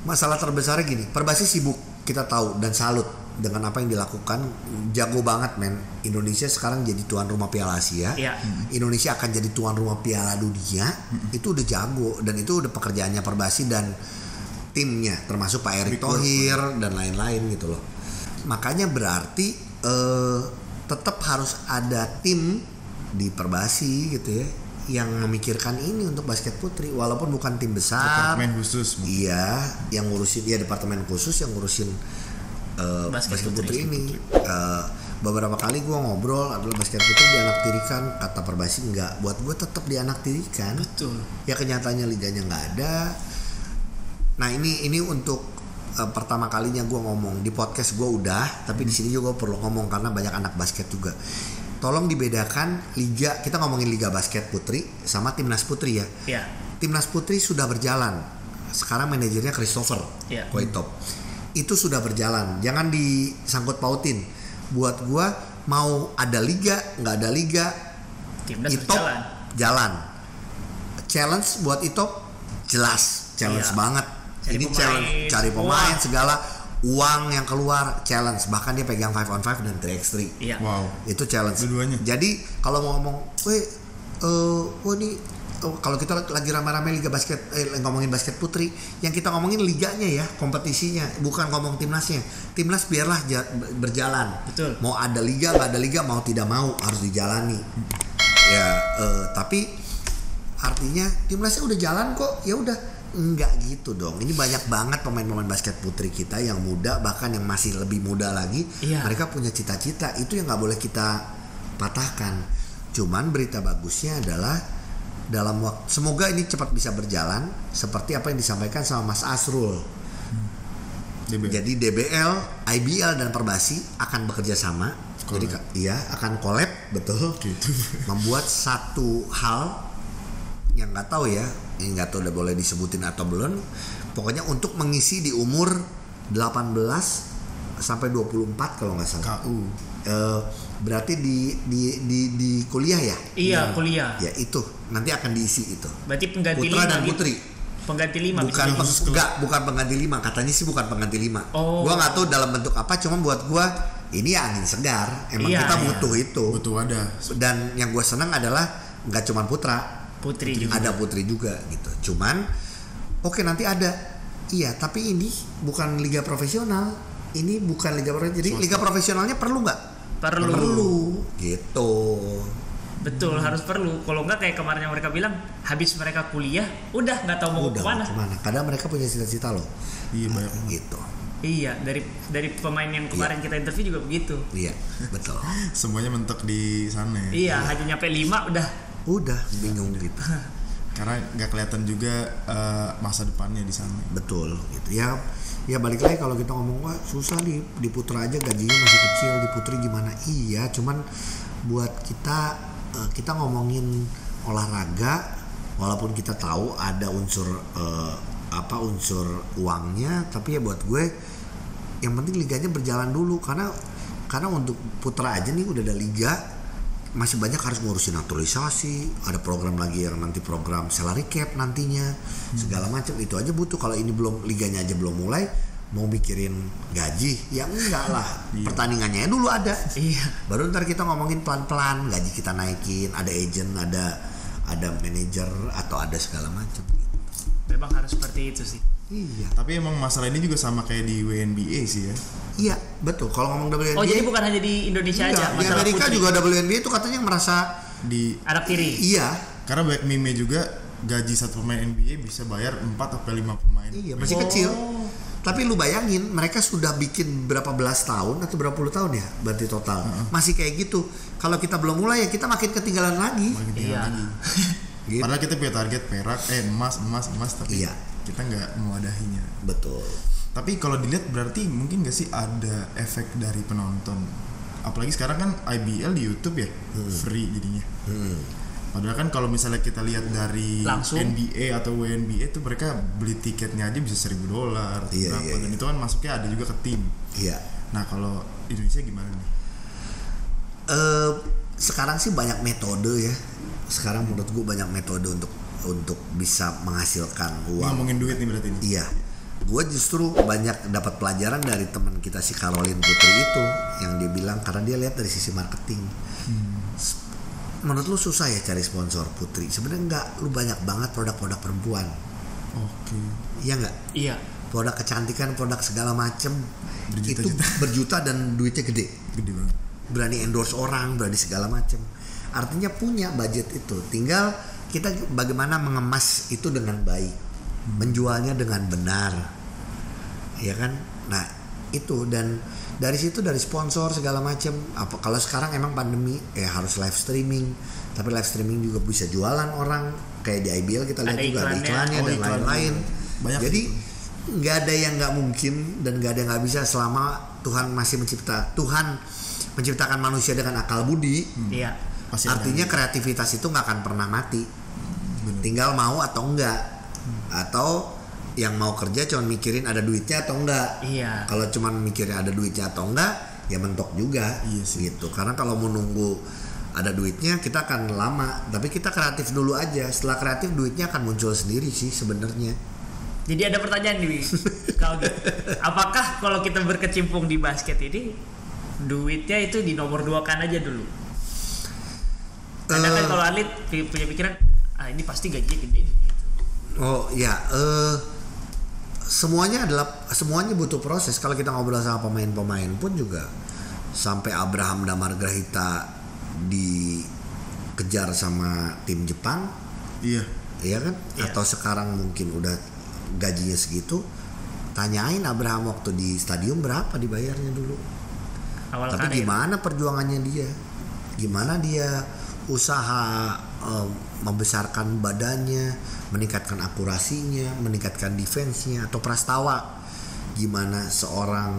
Masalah terbesarnya gini, Perbasi sibuk, kita tahu, dan salut dengan apa yang dilakukan. Jago banget men. Indonesia sekarang jadi tuan rumah Piala Asia. Indonesia akan jadi tuan rumah Piala Dunia. Itu udah jago, dan itu udah pekerjaannya Perbasi dan timnya, termasuk Pak Erick Thohir dan lain-lain gitu loh. Makanya berarti tetap harus ada tim di Perbasi gitu ya, yang memikirkan ini untuk basket putri, walaupun bukan tim besar. Departemen khusus mungkin. Iya, yang ngurusin, ya departemen khusus yang ngurusin basket putri ini. Beberapa kali gue ngobrol adalah basket putri dianaktirikan, kata Perbasi enggak. Buat gue tetap dianaktirikan. Betul. Ya kenyataannya liganya nggak ada. Nah ini untuk pertama kalinya gue ngomong di podcast gue udah, tapi di sini juga gue perlu ngomong karena banyak anak basket juga. Tolong dibedakan liga, kita ngomongin liga basket putri sama timnas putri ya. Iya. Timnas putri sudah berjalan. Sekarang manajernya Christopher Koitop. Itu sudah berjalan. Jangan disangkut pautin. Buat gua mau ada liga, nggak ada liga, timnas Itop jalan. Challenge buat Itop jelas, challenge banget. Ini challenge, cari pemain segala. Uang yang keluar challenge, bahkan dia pegang 5-on-5 dan 3x3. Iya. Wow. Itu challenge. Dua-duanya. Jadi kalau mau ngomong, kalau kita lagi rame-rame liga basket, ngomongin basket putri, yang kita ngomongin liganya ya, kompetisinya, bukan ngomong timnasnya. Timnas biarlah berjalan. Betul. Mau ada liga, nggak ada liga, mau tidak mau harus dijalani. Ya, tapi artinya timnasnya udah jalan kok, ya udah. Enggak gitu dong. Ini banyak banget pemain-pemain basket putri kita yang muda, bahkan yang masih lebih muda lagi. Mereka punya cita-cita, itu yang nggak boleh kita patahkan. Cuman berita bagusnya adalah dalam waktu, semoga ini cepat bisa berjalan seperti apa yang disampaikan sama Mas Asrul. Jadi DBL, IBL dan Perbasi akan bekerja sama. Jadi akan collab, betul. Gitu. Membuat satu hal yang nggak tahu ya, ini nggak tahu udah boleh disebutin atau belum. Pokoknya untuk mengisi di umur 18 sampai 24 kalau nggak salah. KU. Berarti di kuliah ya? Iya, kuliah. Ya itu nanti akan diisi itu. Berarti pengganti putra 5 dan putri. Pengganti 5 bukan pengganti 5, katanya sih bukan pengganti 5. Gua nggak tahu dalam bentuk apa, cuma buat gua ini ya angin segar. Emang kita butuh itu. Butuh ada. Dan yang gua senang adalah nggak cuma putra. Putri juga. Ada putri juga gitu. Cuman oke, nanti ada. Iya, tapi ini bukan liga profesional. Ini bukan liga profesional. Jadi liga profesionalnya perlu nggak? Perlu. Gitu. Betul, harus perlu. Kalau nggak kayak kemarin yang mereka bilang, habis mereka kuliah, udah nggak tahu mau kemana. Kadang mereka punya cita-cita loh. Iya, banyak gitu. Iya, dari pemain yang kemarin kita interview juga begitu. Iya, betul. Semuanya mentok di sana. Iya, hanya nyampe 5 udah bingung gitu. Karena nggak kelihatan juga masa depannya di sana. Betul gitu ya. Ya balik lagi kalau kita ngomong wah susah nih di putra aja gajinya masih kecil, di putri gimana? Iya, cuman buat kita ngomongin olahraga, walaupun kita tahu ada unsur unsur uangnya, tapi ya buat gue yang penting liganya berjalan dulu, karena untuk putra aja nih udah ada liga. Masih banyak harus ngurusin naturalisasi, ada program lagi yang nanti program salary cap nantinya, segala macam itu aja butuh. Kalau ini belum, liganya aja belum mulai, mau mikirin gaji ya enggak lah. Pertandingannya dulu ada, baru ntar kita ngomongin pelan-pelan gaji kita naikin, ada agent, ada manajer atau ada segala macam. Memang harus seperti itu sih. Iya. Tapi emang masalah ini juga sama kayak di WNBA sih ya. Iya, betul. Kalau ngomong WNBA. Oh, jadi bukan hanya di Indonesia aja. Di Amerika putri juga WNBA itu katanya merasa di anak tiri. Iya. Karena banyak meme juga gaji satu pemain NBA bisa bayar 4 sampai 5 pemain. Iya, masih kecil. Tapi lu bayangin mereka sudah bikin berapa belas tahun atau berapa puluh tahun ya berarti total. Masih kayak gitu. Kalau kita belum mulai ya kita makin ketinggalan lagi. Lagi. Gitu. Padahal kita punya target perak, emas tapi kita nggak mewadahinya. Betul. Tapi kalau dilihat berarti mungkin nggak sih ada efek dari penonton. Apalagi sekarang kan IBL di YouTube ya, free jadinya. Padahal kan kalau misalnya kita lihat dari langsung NBA atau WNBA itu mereka beli tiketnya aja bisa $1,000 dan itu kan masuknya ada juga ke tim. Iya. Nah kalau Indonesia gimana nih? sekarang sih banyak metode ya. Sekarang menurut gue banyak metode untuk bisa menghasilkan uang. Ngomongin duit nih berarti ini. Iya. Gue justru banyak dapat pelajaran dari teman kita si Caroline Putri itu, yang dia bilang karena dia lihat dari sisi marketing. Menurut lu susah ya cari sponsor Putri? Sebenarnya enggak, lu banyak banget produk-produk perempuan. Oke. Iya enggak? Iya. Produk kecantikan, produk segala macem itu berjuta dan duitnya gede banget. Berani endorse orang, berani segala macem. Artinya punya budget itu, tinggal kita bagaimana mengemas itu dengan baik, menjualnya dengan benar, ya kan? Nah itu, dan dari situ dari sponsor segala macem. Apa kalau sekarang emang pandemi ya harus live streaming, tapi live streaming juga bisa jualan orang, kayak di IBL kita lihat juga ada iklannya dan lain-lain. Jadi nggak ada yang nggak mungkin dan nggak ada yang nggak bisa selama Tuhan masih menciptakan manusia dengan akal budi. Iya. Artinya kreativitas itu nggak akan pernah mati. Tinggal mau atau enggak, atau yang mau kerja cuma mikirin ada duitnya atau enggak. Iya. Kalau cuma mikirin ada duitnya atau enggak, ya mentok juga. Iya sih. Gitu. Karena kalau mau nunggu ada duitnya kita akan lama. Tapi kita kreatif dulu aja. Setelah kreatif duitnya akan muncul sendiri sih sebenarnya. Jadi ada pertanyaan nih, kalau apakah kalau kita berkecimpung di basket ini duitnya itu di nomor 2 kan aja dulu? Karena kan kalau atlet punya pikiran, ini pasti gajinya gede. Oh ya, semuanya butuh proses. Kalau kita ngobrol sama pemain-pemain pun juga, sampai Abraham Damar Grahita dikejar sama tim Jepang, iya kan? Iya. Atau sekarang mungkin udah gajinya segitu, tanyain Abraham waktu di stadium berapa dibayarnya dulu. Tapi karir. Gimana perjuangannya dia? Gimana dia usaha membesarkan badannya, meningkatkan akurasinya, meningkatkan defense-nya, atau Prastawa gimana seorang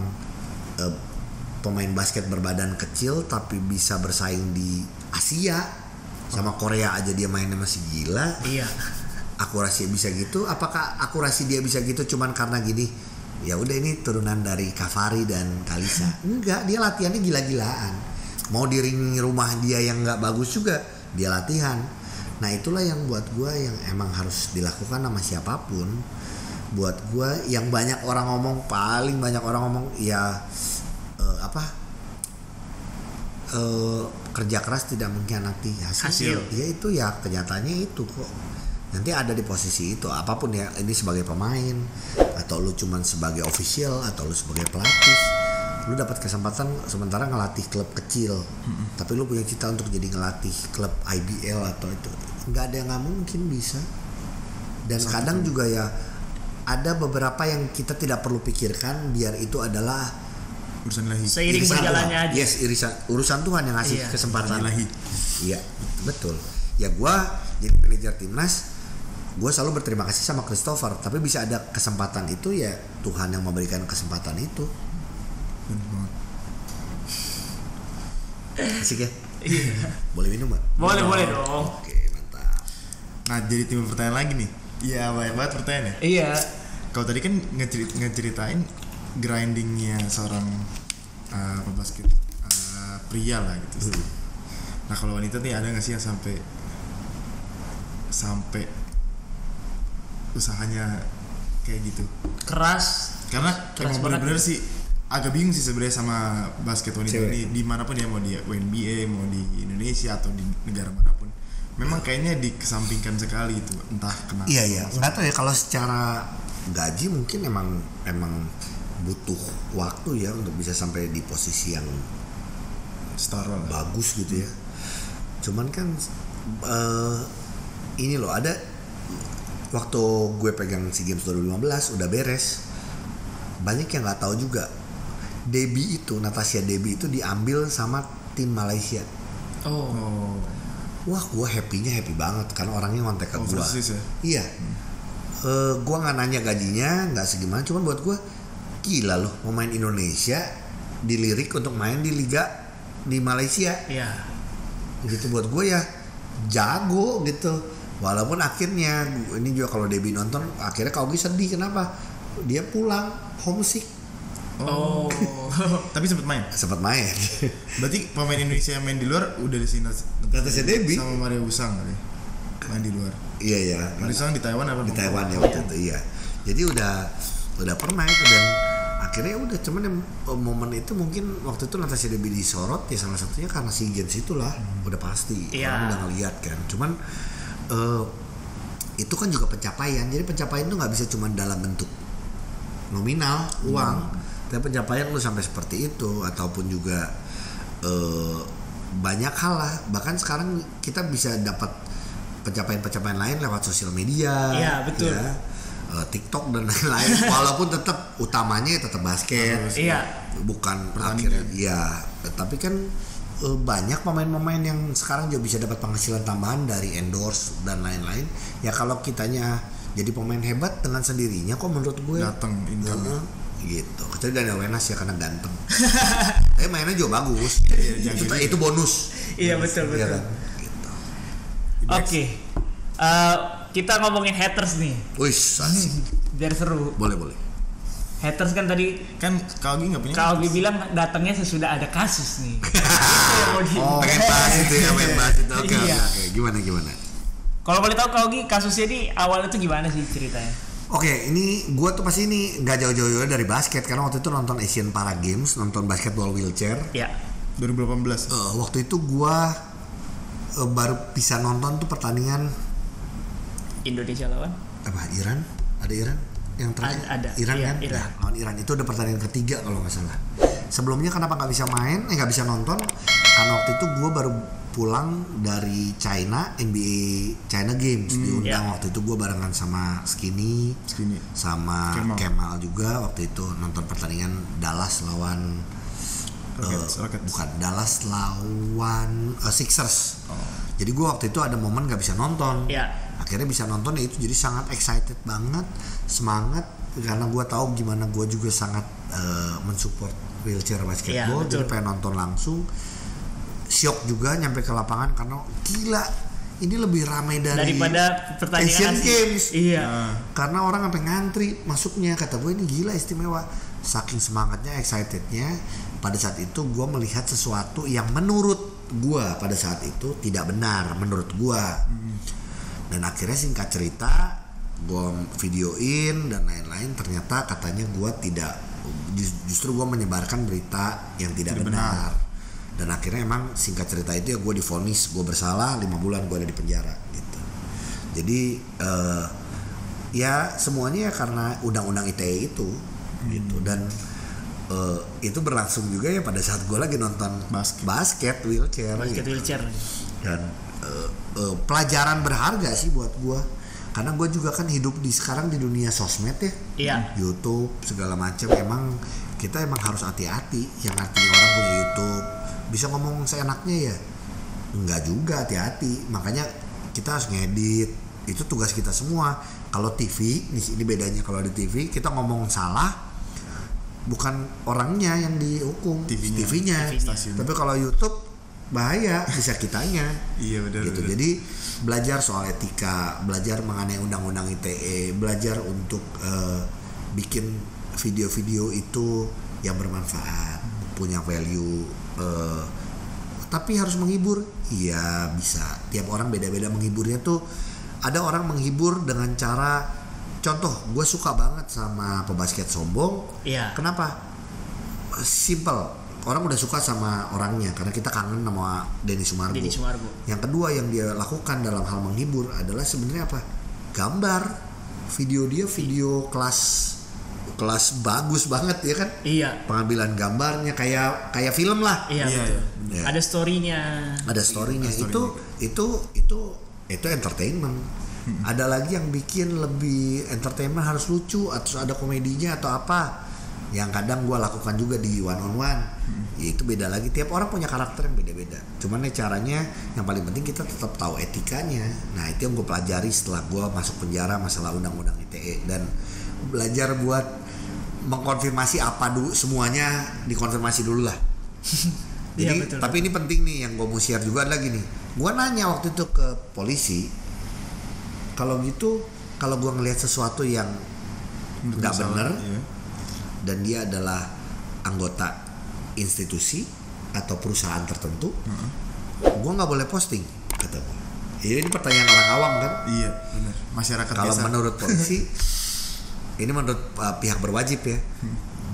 pemain basket berbadan kecil tapi bisa bersaing di Asia, sama Korea aja dia mainnya masih gila. Iya. Akurasi bisa gitu. Apakah akurasi dia bisa gitu cuman karena gini, ya udah ini turunan dari Kavari dan Kalisa? Enggak, dia latihannya gila-gilaan. Mau di ring rumah dia yang nggak bagus juga dia latihan. Nah itulah yang buat gue yang emang harus dilakukan sama siapapun. Buat gue yang banyak orang ngomong, paling banyak orang ngomong ya kerja keras tidak mengkhianati hasil. Ya itu ya kenyataannya itu kok. Nanti ada di posisi itu apapun ya, ini sebagai pemain atau lu cuman sebagai official atau lu sebagai pelatih, lu dapat kesempatan sementara ngelatih klub kecil, tapi lu punya cita untuk jadi ngelatih klub IBL atau itu, nggak ada yang nggak mungkin bisa. Dan kadang juga ya ada beberapa yang kita tidak perlu pikirkan, biar itu adalah urusan ilahi. Seiring berjalannya aja. Yes, urusan Tuhan yang ngasih kesempatan. Iya, betul. Ya gua jadi manajer timnas, gue selalu berterima kasih sama Christopher, tapi bisa ada kesempatan itu ya Tuhan yang memberikan kesempatan itu. Asik ya? Iya. Boleh minum, Mbak? Boleh dong. Oke, mantap. Nah, jadi timbul pertanyaan lagi nih. Iya, banyak banget pertanyaannya. Iya. Kalau tadi kan ngeceritain grindingnya seorang pebasket pria lah gitu. Nah, kalau wanita nih ada nggak sih yang sampai usahanya kayak gitu keras? Karena emang bener-bener sih agak bingung sih sebenarnya sama basket wanita ini, dimanapun ya, mau di WNBA, mau di Indonesia atau di negara manapun, memang kayaknya dikesampingkan sekali itu, entah kenapa. Iya nggak tahu ya, kalau secara gaji mungkin emang butuh waktu ya untuk bisa sampai di posisi yang setara bagus gitu ya. Cuman kan ini loh, ada waktu gue pegang SEA Games 2015 udah beres, banyak yang nggak tahu juga Debbie itu, Natasha Debbie itu diambil sama tim Malaysia. Wah, gue happy banget karena orangnya ngontek ke gue. Ya? Iya. Gue nggak nanya gajinya, nggak segimana, cuman buat gue gila loh, pemain Indonesia dilirik untuk main di liga di Malaysia. Iya. Gitu buat gue ya jago gitu. Walaupun akhirnya ini juga kalau Debbie nonton, akhirnya Kaugi sedih. Kenapa? Dia pulang homesick. Oh. Tapi sempat main. Berarti pemain Indonesia yang main di luar udah di sini. Natasha Debbie sama Maria Usang kali. Main di luar. Iya. Maria Usang di Taiwan apa? Di Taiwan ya waktu itu, iya. Jadi udah pernah itu, dan akhirnya udah, cuman momen itu mungkin waktu itu Natasha Debbie disorot ya salah satunya karena SEA Games itulah. Udah pasti orang udah ngeliat kan. Cuman itu kan juga pencapaian. Jadi pencapaian itu nggak bisa cuma dalam bentuk nominal uang. Tapi pencapaian lu sampai seperti itu, ataupun juga banyak hal lah. Bahkan sekarang kita bisa dapat pencapaian lain lewat sosial media. Iya, betul. Ya, TikTok dan lain-lain. Walaupun tetap utamanya tetap basket. Iya. Bukan akhirnya. Iya. Tapi kan banyak pemain-pemain yang sekarang juga bisa dapat penghasilan tambahan dari endorse dan lain-lain. Ya kalau kitanya jadi pemain hebat dengan sendirinya kok menurut gue datang income gitu. Kecuali Daniel Wenas ya karena ganteng. Tapi mainnya juga bagus. Itu bonus. Iya betul. Ya kan? Gitu. Oke. Kita ngomongin haters nih. Wih, asik. Biar seru. Boleh. Haters kan tadi kan Kak Ogi nggak punya. Kak Ogi bilang datangnya sesudah ada kasus nih. Pengen bahas itu ya, Oke. Gimana? Kalau boleh tahu Kak Ogi kasusnya ini awalnya tuh gimana sih ceritanya? Oke, ini gue tuh pasti ini nggak jauh-jauh dari basket karena waktu itu nonton Asian Para Games, nonton basketball wheelchair. Ya. 2018. Waktu itu gue baru bisa nonton tuh pertandingan Indonesia lawan Iran. Ada Iran yang terakhir. Ada. Iran iya, kan? Iran. Ya, lawan Iran itu udah pertandingan ketiga kalau nggak salah. Sebelumnya kenapa nggak bisa main? Nggak bisa nonton karena waktu itu gue baru pulang dari China, NBA China Games diundang. Waktu itu gue barengan sama Skinny sama Kemal juga waktu itu nonton pertandingan Dallas lawan Rockets. Bukan, Dallas lawan Sixers. Jadi gue waktu itu ada momen gak bisa nonton. Akhirnya bisa nonton, ya itu jadi sangat excited banget, semangat karena gue tahu gimana gue juga sangat mensupport wheelchair basketball. Jadi pengen nonton langsung. Syok juga nyampe ke lapangan karena gila, ini lebih ramai daripada pertandingan Asian Games. Iya. Karena orang sampai ngantri masuknya, kata gue ini gila istimewa. Saking semangatnya, excitednya, pada saat itu gue melihat sesuatu yang menurut gue pada saat itu tidak benar menurut gue. Dan akhirnya singkat cerita gue videoin dan lain-lain, ternyata katanya gue tidak, justru gue menyebarkan berita yang tidak benar. Dan akhirnya emang singkat cerita itu ya gue divonis gue bersalah, 5 bulan gue ada di penjara gitu. Jadi ya semuanya karena undang-undang ITE itu gitu. Dan itu berlangsung juga ya pada saat gue lagi nonton basket wheelchair gitu. Dan pelajaran berharga sih buat gue, karena gue juga kan hidup sekarang di dunia sosmed ya. YouTube segala macam. Emang kita harus hati-hati. Yang artinya orang punya YouTube bisa ngomong seenaknya ya, enggak juga, hati-hati. Makanya kita harus ngedit, itu tugas kita semua. Kalau TV, ini bedanya, kalau di TV kita ngomong salah bukan orangnya yang dihukum, TV-nya. Tapi kalau YouTube bahaya, bisa kitanya. Iya benar. Gitu. Jadi belajar soal etika, belajar mengenai undang-undang ITE, belajar untuk bikin video-video itu yang bermanfaat, punya value. Tapi harus menghibur, iya bisa. Tiap orang beda-beda menghiburnya tuh. Ada orang menghibur dengan cara, contoh, gue suka banget sama pebasket sombong. Kenapa? Simple. Orang udah suka sama orangnya karena kita kangen sama Denny Sumargo. Yang kedua yang dia lakukan dalam hal menghibur adalah sebenarnya apa? Gambar. Video dia video kelas bagus banget ya kan? Iya. Pengambilan gambarnya kayak film lah. Iya. Ya. Ada story-nya. Itu entertainment. Ada lagi yang bikin lebih entertainment, harus lucu atau ada komedinya atau apa. Yang kadang gue lakukan juga di one on one. Ya itu beda lagi. Tiap orang punya karakter yang beda-beda. Cuman caranya yang paling penting kita tetap tahu etikanya. Nah itu yang gue pelajari setelah gue masuk penjara masalah undang-undang ITE, dan belajar buat mengkonfirmasi apa dulu, semuanya dikonfirmasi dulu lah. Jadi betul. Tapi ini penting nih yang gue mau share juga lagi nih. Gue nanya waktu itu ke polisi, kalau gitu kalau gue ngelihat sesuatu yang nggak benar dan dia adalah anggota institusi atau perusahaan tertentu, gue nggak boleh posting, kata gue. Ini pertanyaan orang awam kan? Iya, benar. Masyarakat kalau biasa. Menurut polisi, ini menurut pihak berwajib ya,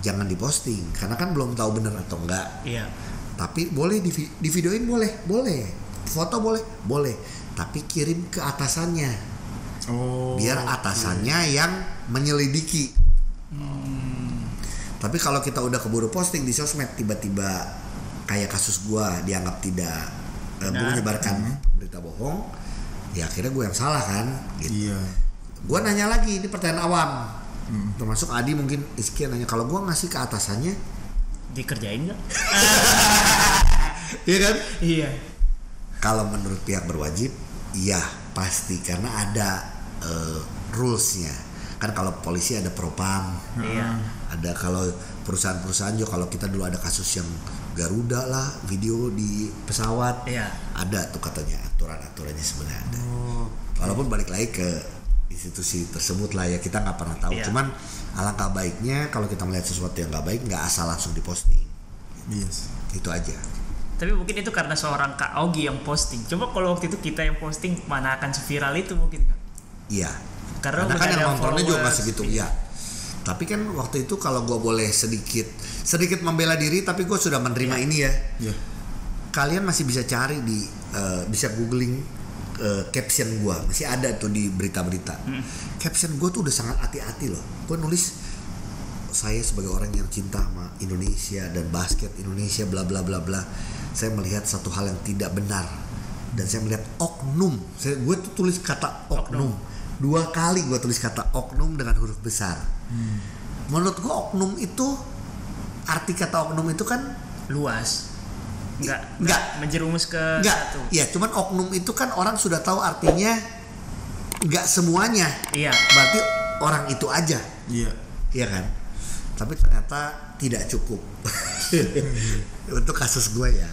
jangan diposting karena kan belum tahu benar atau enggak. Iya. Tapi boleh di videoin, boleh, foto boleh, tapi kirim ke atasannya. Biar atasannya yang menyelidiki. Tapi kalau kita udah keburu posting di sosmed, tiba-tiba kayak kasus gua dianggap tidak menyebarkan berita bohong, ya akhirnya gue yang salah kan gitu. Iya. Gua nanya lagi, ini pertanyaan awam, termasuk Adi mungkin Rizky nanya, kalau gua ngasih ke atasannya dikerjain nggak? Iya kan? Iya. Kalau menurut pihak berwajib, iya pasti karena ada rulesnya. Kan kalau polisi ada propam, ada kalau perusahaan-perusahaan juga, kalau kita dulu ada kasus yang Garuda lah, video di pesawat, ada tuh katanya aturan-aturannya sebenarnya ada. Walaupun balik lagi ke institusi tersebut lah ya, kita nggak pernah tahu. Cuman alangkah baiknya kalau kita melihat sesuatu yang nggak baik, nggak asal langsung diposting. Yes. Itu aja. Tapi mungkin itu karena seorang Kak Ogi yang posting. Coba kalau waktu itu kita yang posting, mana akan seviral itu mungkin kan? Iya. Karena kan yang nontonnya juga nggak segitu. Iya. Tapi kan waktu itu kalau gue boleh sedikit membela diri, tapi gue sudah menerima ini ya. Yeah. Kalian masih bisa cari di bisa googling caption gue, masih ada tuh di berita-berita. Caption gue tuh udah sangat hati-hati loh. Gue nulis, saya sebagai orang yang cinta sama Indonesia dan basket Indonesia bla bla bla bla, saya melihat satu hal yang tidak benar dan saya melihat oknum. Gue tuh tulis kata oknum. 2 kali gue tulis kata oknum dengan huruf besar. Menurut gue oknum itu, arti kata oknum itu kan luas. Enggak menjerumus ke satu. Iya, cuman oknum itu kan orang sudah tahu artinya enggak semuanya. Iya. Berarti orang itu aja. Iya. Iya kan? Tapi ternyata tidak cukup. Untuk kasus gue ya.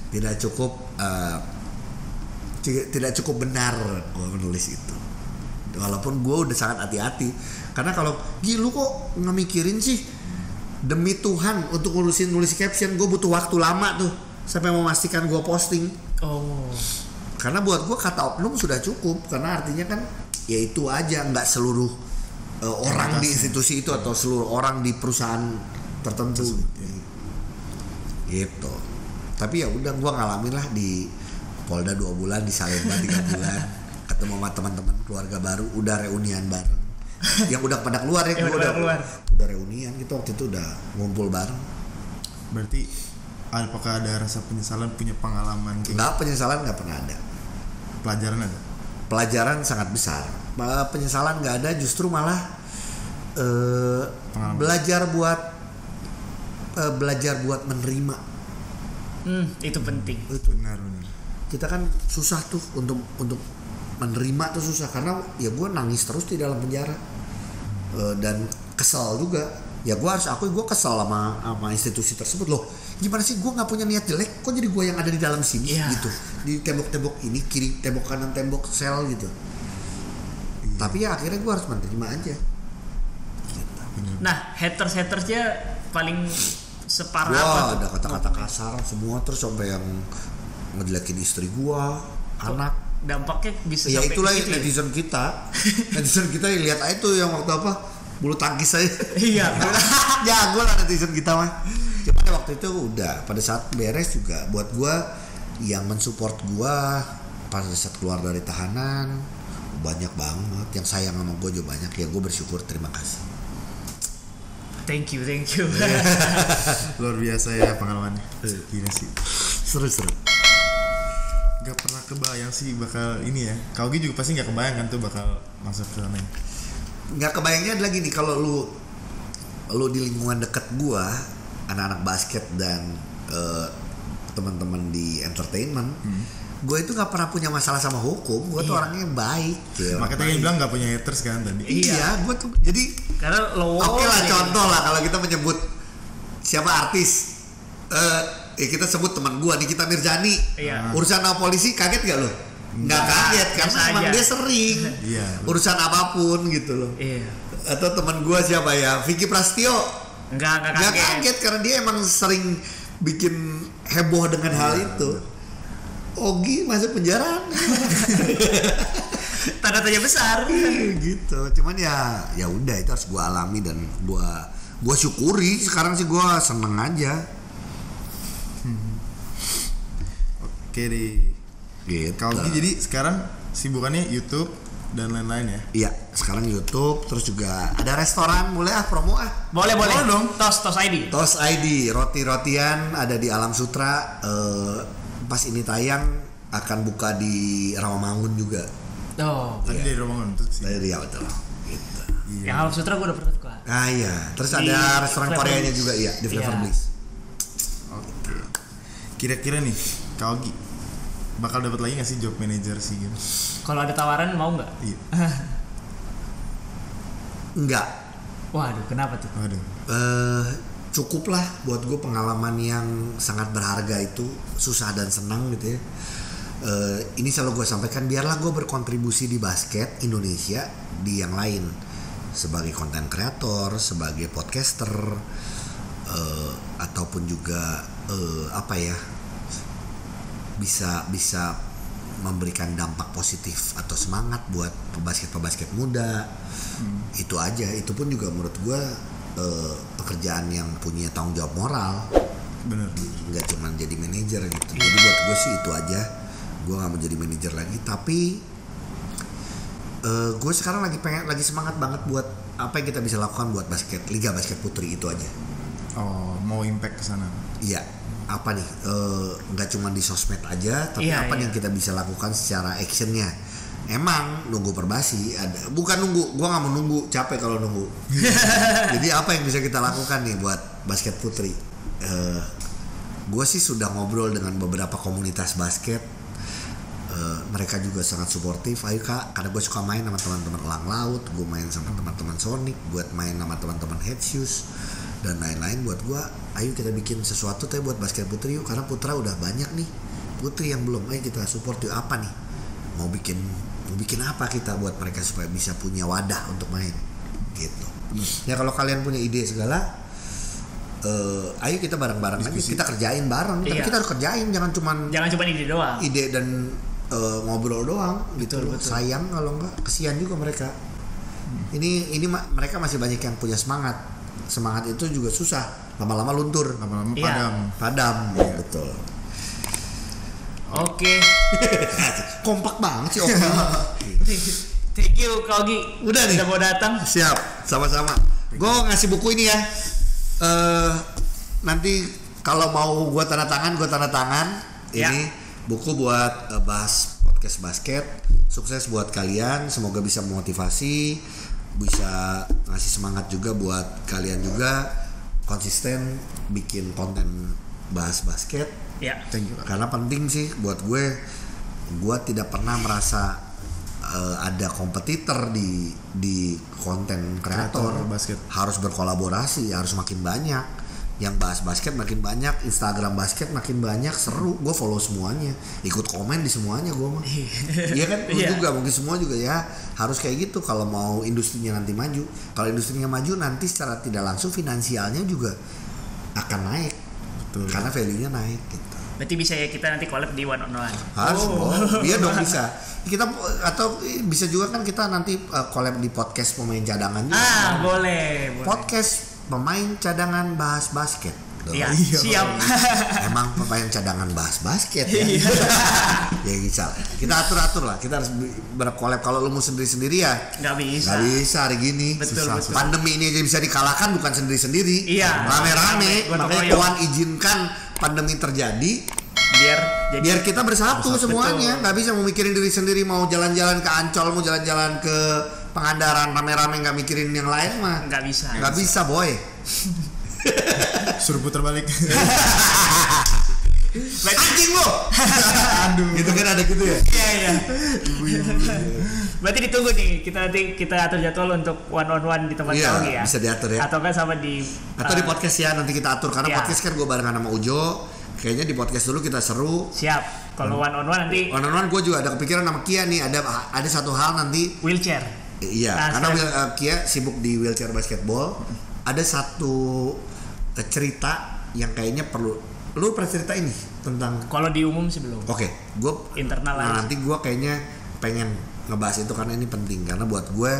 Tidak cukup benar gue menulis itu. Walaupun gue udah sangat hati-hati. Karena kalau lu kok ngemikirin sih, demi Tuhan untuk nulis caption gue butuh waktu lama tuh sampai memastikan gue posting. Karena buat gue kata oknum sudah cukup, karena artinya kan ya itu aja, nggak seluruh orang di institusi itu atau seluruh orang di perusahaan tertentu gitu. Tapi ya udah, gue ngalamin lah di Polda 2 bulan, di Salemba 3 bulan, ketemu sama teman-teman keluarga baru, udah reunian bareng. Yang udah pada keluar ya, udah reunian gitu, waktu itu udah ngumpul bareng. Berarti apakah ada rasa penyesalan, punya pengalaman? Enggak, penyesalan nggak pernah ada. Pelajaran ada? Pelajaran sangat besar. Penyesalan nggak ada, justru malah belajar buat menerima. Itu penting. Itu benar. Kita kan susah tuh untuk menerima tuh susah, karena ya gue nangis terus di dalam penjara dan kesel juga. Ya gue harus akui, gue kesel sama institusi tersebut. Loh, gimana sih, gue nggak punya niat jelek, kok jadi gue yang ada di dalam sini gitu, di tembok-tembok ini, kiri tembok kanan tembok sel gitu. Tapi ya akhirnya gue harus menerima aja gitu. Nah, hatersnya paling separah apa tuh? Ada kata-kata kasar semua, terus sampai yang ngejelekin istri gue, anak. Dampaknya bisa ya sampai itulah gitu netizen kita. Netizen kita yang lihat aja tuh yang waktu apa, bulu tangkis saya. Iya. Jago lah netizen kita mah. Cuma waktu itu udah, pada saat beres juga buat gue yang mensupport gue pada saat keluar dari tahanan banyak banget, yang sayang sama gue juga banyak. Ya gue bersyukur, terima kasih. Thank you. Luar biasa ya pengalamannya. Gila sih. Seru. Gak pernah kebayang sih bakal ini ya. Kau juga pasti gak kebayang kan tuh bakal masuk ke sana. Gak kebayangnya adalah gini, kalau lu di lingkungan deket gua, anak-anak basket dan teman-teman di entertainment, gua itu gak pernah punya masalah sama hukum. Gua tuh orangnya baik. Makanya tadi bilang gak punya haters kan tadi. Iya, gua tuh jadi karena oke lah, contoh lah kalau kita menyebut siapa artis, kita sebut teman gua Nikita Mirzani. Urusan sama polisi kaget gak lo? Nggak kaget, karena emang dia sering urusan apapun gitu loh. Atau teman gua siapa ya, Vicky Prasetyo, Enggak kaget karena dia emang sering bikin heboh dengan hal itu. Ogi masuk penjara. Tanda tanya besar gitu. Cuman ya udah itu harus gue alami dan gue syukuri. Sekarang sih gue seneng aja. Oke deh. Gitu. Kalau jadi sekarang sibukannya YouTube dan lain-lain ya? Iya, sekarang YouTube, terus juga ada restoran, boleh promo Boleh dong. Tos ID. Tos ID, roti-rotian ada di Alam Sutra. Pas ini tayang akan buka di Rawamangun juga. Tadi dari Rawamangun tuh sih. Dari Riau betul. Gitu. Yang Alam Sutra gue udah pernah tuh. Iya. Terus ada restoran Koreanya juga di Flavor Bliss. Oke. Kira-kira nih, Kak Ogi bakal dapat lagi nggak sih job manager sih gitu? Kalau ada tawaran mau nggak? Iya. Enggak. Waduh, kenapa tuh? Waduh. Cukup lah buat gue pengalaman yang sangat berharga itu, susah dan senang gitu ya. Ini selalu gue sampaikan, biarlah gue berkontribusi di basket Indonesia di yang lain, sebagai konten kreator, sebagai podcaster, ataupun juga bisa memberikan dampak positif atau semangat buat pebasket muda. Itu aja. Itu pun juga menurut gue pekerjaan yang punya tanggung jawab moral. Bener. Nggak cuma jadi manajer gitu. Jadi buat gue sih itu aja. Gue nggak mau jadi manajer lagi. Tapi gue sekarang lagi semangat banget buat apa yang kita bisa lakukan buat Liga Basket Putri itu aja. Oh, mau impact ke sana. Iya. Apa nih? Nggak cuma di sosmed aja, tapi yang kita bisa lakukan secara actionnya. Emang nunggu perbasi ada, bukan nunggu, gue nggak mau nunggu, capek kalau nunggu. Jadi apa yang bisa kita lakukan nih buat basket putri? Gue sih sudah ngobrol dengan beberapa komunitas basket, mereka juga sangat suportif. Ayo Kak, karena gue suka main sama teman-teman Elang Laut, gue main sama teman-teman Sonic, buat main sama teman-teman Head Shoes dan lain-lain. Buat gue, ayo kita bikin sesuatu tapi buat basket putri yuk, karena putra udah banyak nih, putri yang belum. Ayo kita support yuk. Apa nih? Mau bikin apa kita buat mereka supaya bisa punya wadah untuk main gitu. Ya kalau kalian punya ide segala, ayo kita bareng-bareng aja, kita kerjain bareng. Tapi kita harus kerjain, jangan cuma ide doang. Ide dan ngobrol doang gitu. Betul. Sayang kalau enggak, kesian juga mereka. Ini mereka masih banyak yang punya semangat. Semangat itu juga susah, lama-lama luntur, lama-lama padam. Ya, betul. Oke. Kompak banget sih Oki. Thank you Kak Ogi. Udah nih. Udah mau datang. Siap, sama-sama. Gue ngasih buku ini ya. Nanti kalau mau gue tanda tangan. Ini buku buat bahas podcast basket. Sukses buat kalian. Semoga bisa memotivasi, bisa ngasih semangat juga buat kalian juga. Konsisten bikin konten bahas basket. Ya. Karena penting sih buat gue tidak pernah merasa ada kompetitor di konten kreator. Harus berkolaborasi, harus makin banyak. Yang bahas basket makin banyak, Instagram basket makin banyak, seru. Gue follow semuanya, ikut komen di semuanya gue mah. Iya kan? Lu juga mungkin semua juga ya. Harus kayak gitu kalau mau industrinya nanti maju. Kalau industrinya maju nanti secara tidak langsung finansialnya juga akan naik. Betul. Karena value-nya naik gitu. Berarti bisa ya kita nanti collab di one on one. Harus, iya dong bisa. Kita atau bisa juga kan kita nanti collab di podcast pemain cadangan juga. Boleh. Podcast pemain cadangan bahas basket. Iya, siap. Emang pemain cadangan bahas basket ya. Ya bisa. Kita atur lah. Kita harus berkolab. Kalau lu mau sendiri-sendiri ya nggak bisa hari gini. Betul. Pandemi ini aja bisa dikalahkan, bukan sendiri-sendiri. Iya. Rame-rame. Makanya Tuhan izinkan pandemi terjadi biar kita bersatu semuanya. Nggak bisa mau mikirin diri sendiri, mau jalan-jalan ke Ancol, mau jalan-jalan ke Pangandaran rame-rame nggak mikirin yang lain mah nggak bisa boy. Suruh putar balik. Anjing lo. Aduh. Gitu kan ada gitu ya. Iya. Berarti ditunggu nih, kita atur jadwal untuk one on one di tempat Ogi ya. Bisa diatur ya. Atau kan sama di podcast ya, nanti kita atur karena podcast kan gue barengan sama Ujo. Kayaknya di podcast dulu kita seru. Siap. Kalau one on one nanti. One on one gue juga ada kepikiran sama Kia nih, ada satu hal nanti. Wheelchair. Iya, karena Kia sibuk di wheelchair basketball. ada satu cerita yang kayaknya perlu lu pernah cerita ini tentang. Kalau di umum sih belum. Oke, gue internal nah, nanti gue kayaknya pengen ngebahas itu karena ini penting, karena buat gue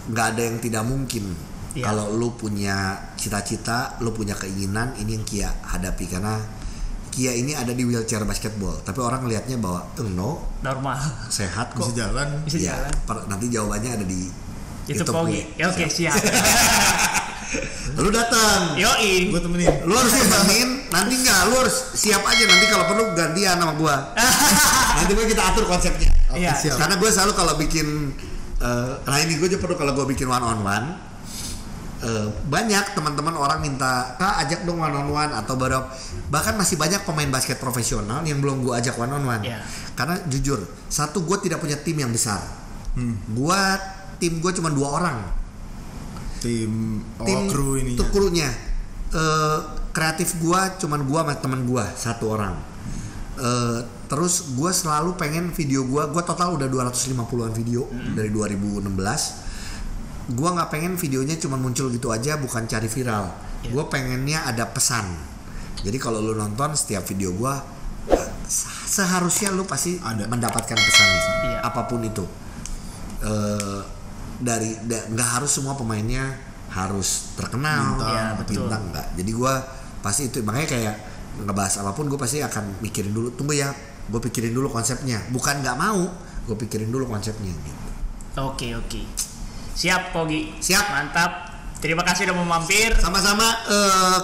nggak ada yang tidak mungkin. Kalau lu punya cita-cita, lu punya keinginan, ini yang Kia hadapi, karena Kia ini ada di wheelchair basketball, tapi orang ngelihatnya bahwa normal, sehat kok, bisa jalan. Nanti jawabannya ada di YouTube Pogi. Ya, oke, siap. Lu datang, yoi, gue temenin. Lu harus temenin, nanti nggak, lu harus siap aja, nanti kalau perlu gantian sama gua. Nanti kita atur konsepnya. Iya. Karena gue selalu kalau bikin nah ini gue juga perlu, kalau gue bikin one on one, banyak teman-teman orang minta, Kak ajak dong one on one, atau bahkan masih banyak pemain basket profesional yang belum gue ajak one on one. Karena jujur, satu, gue tidak punya tim yang besar. Tim gue cuma 2 orang. Tim kru ininya. Itu krunya. Kreatif gue cuman gue sama teman gue 1 orang. Terus gue selalu pengen video gue total udah 250-an video dari 2016. Gue nggak pengen videonya cuma muncul gitu aja, bukan cari viral. Gue pengennya ada pesan. Jadi kalau lu nonton setiap video gue, seharusnya lu pasti mendapatkan pesannya, apapun itu. Nggak harus semua pemainnya harus terkenal, bintang nggak. Jadi gue pasti itu, makanya kayak ngebahas apapun gue pasti akan mikirin dulu. Tunggu ya, gue pikirin dulu konsepnya. Bukan nggak mau, gue pikirin dulu konsepnya. Gitu. Oke. Siap, Pogi. Siap. Mantap. Terima kasih udah mau mampir. Sama-sama.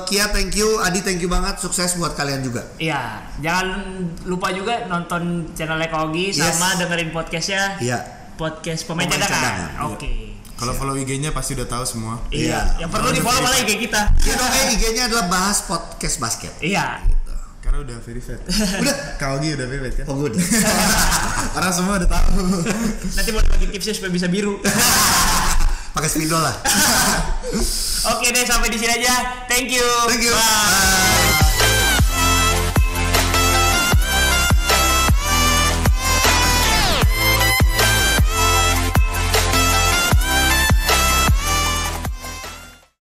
Kia thank you, Adi thank you banget. Sukses buat kalian juga. Iya. Jangan lupa juga nonton channelnya Pogi, sama dengerin podcastnya. Iya. Podcast pemain cadangan. Oke. Kalau follow IG-nya pasti udah tahu semua. Iya. Yang perlu di follow malah IG kita. IG-nya adalah bahas podcast basket. Iya. Karena udah verified. Udah. Kaugi udah verified kan? Oh udah. Orang semua udah tahu. Nanti buat bagi tipsnya supaya bisa biru. Pakai spidol lah. Oke deh, sampai di sini aja. Thank you. Bye.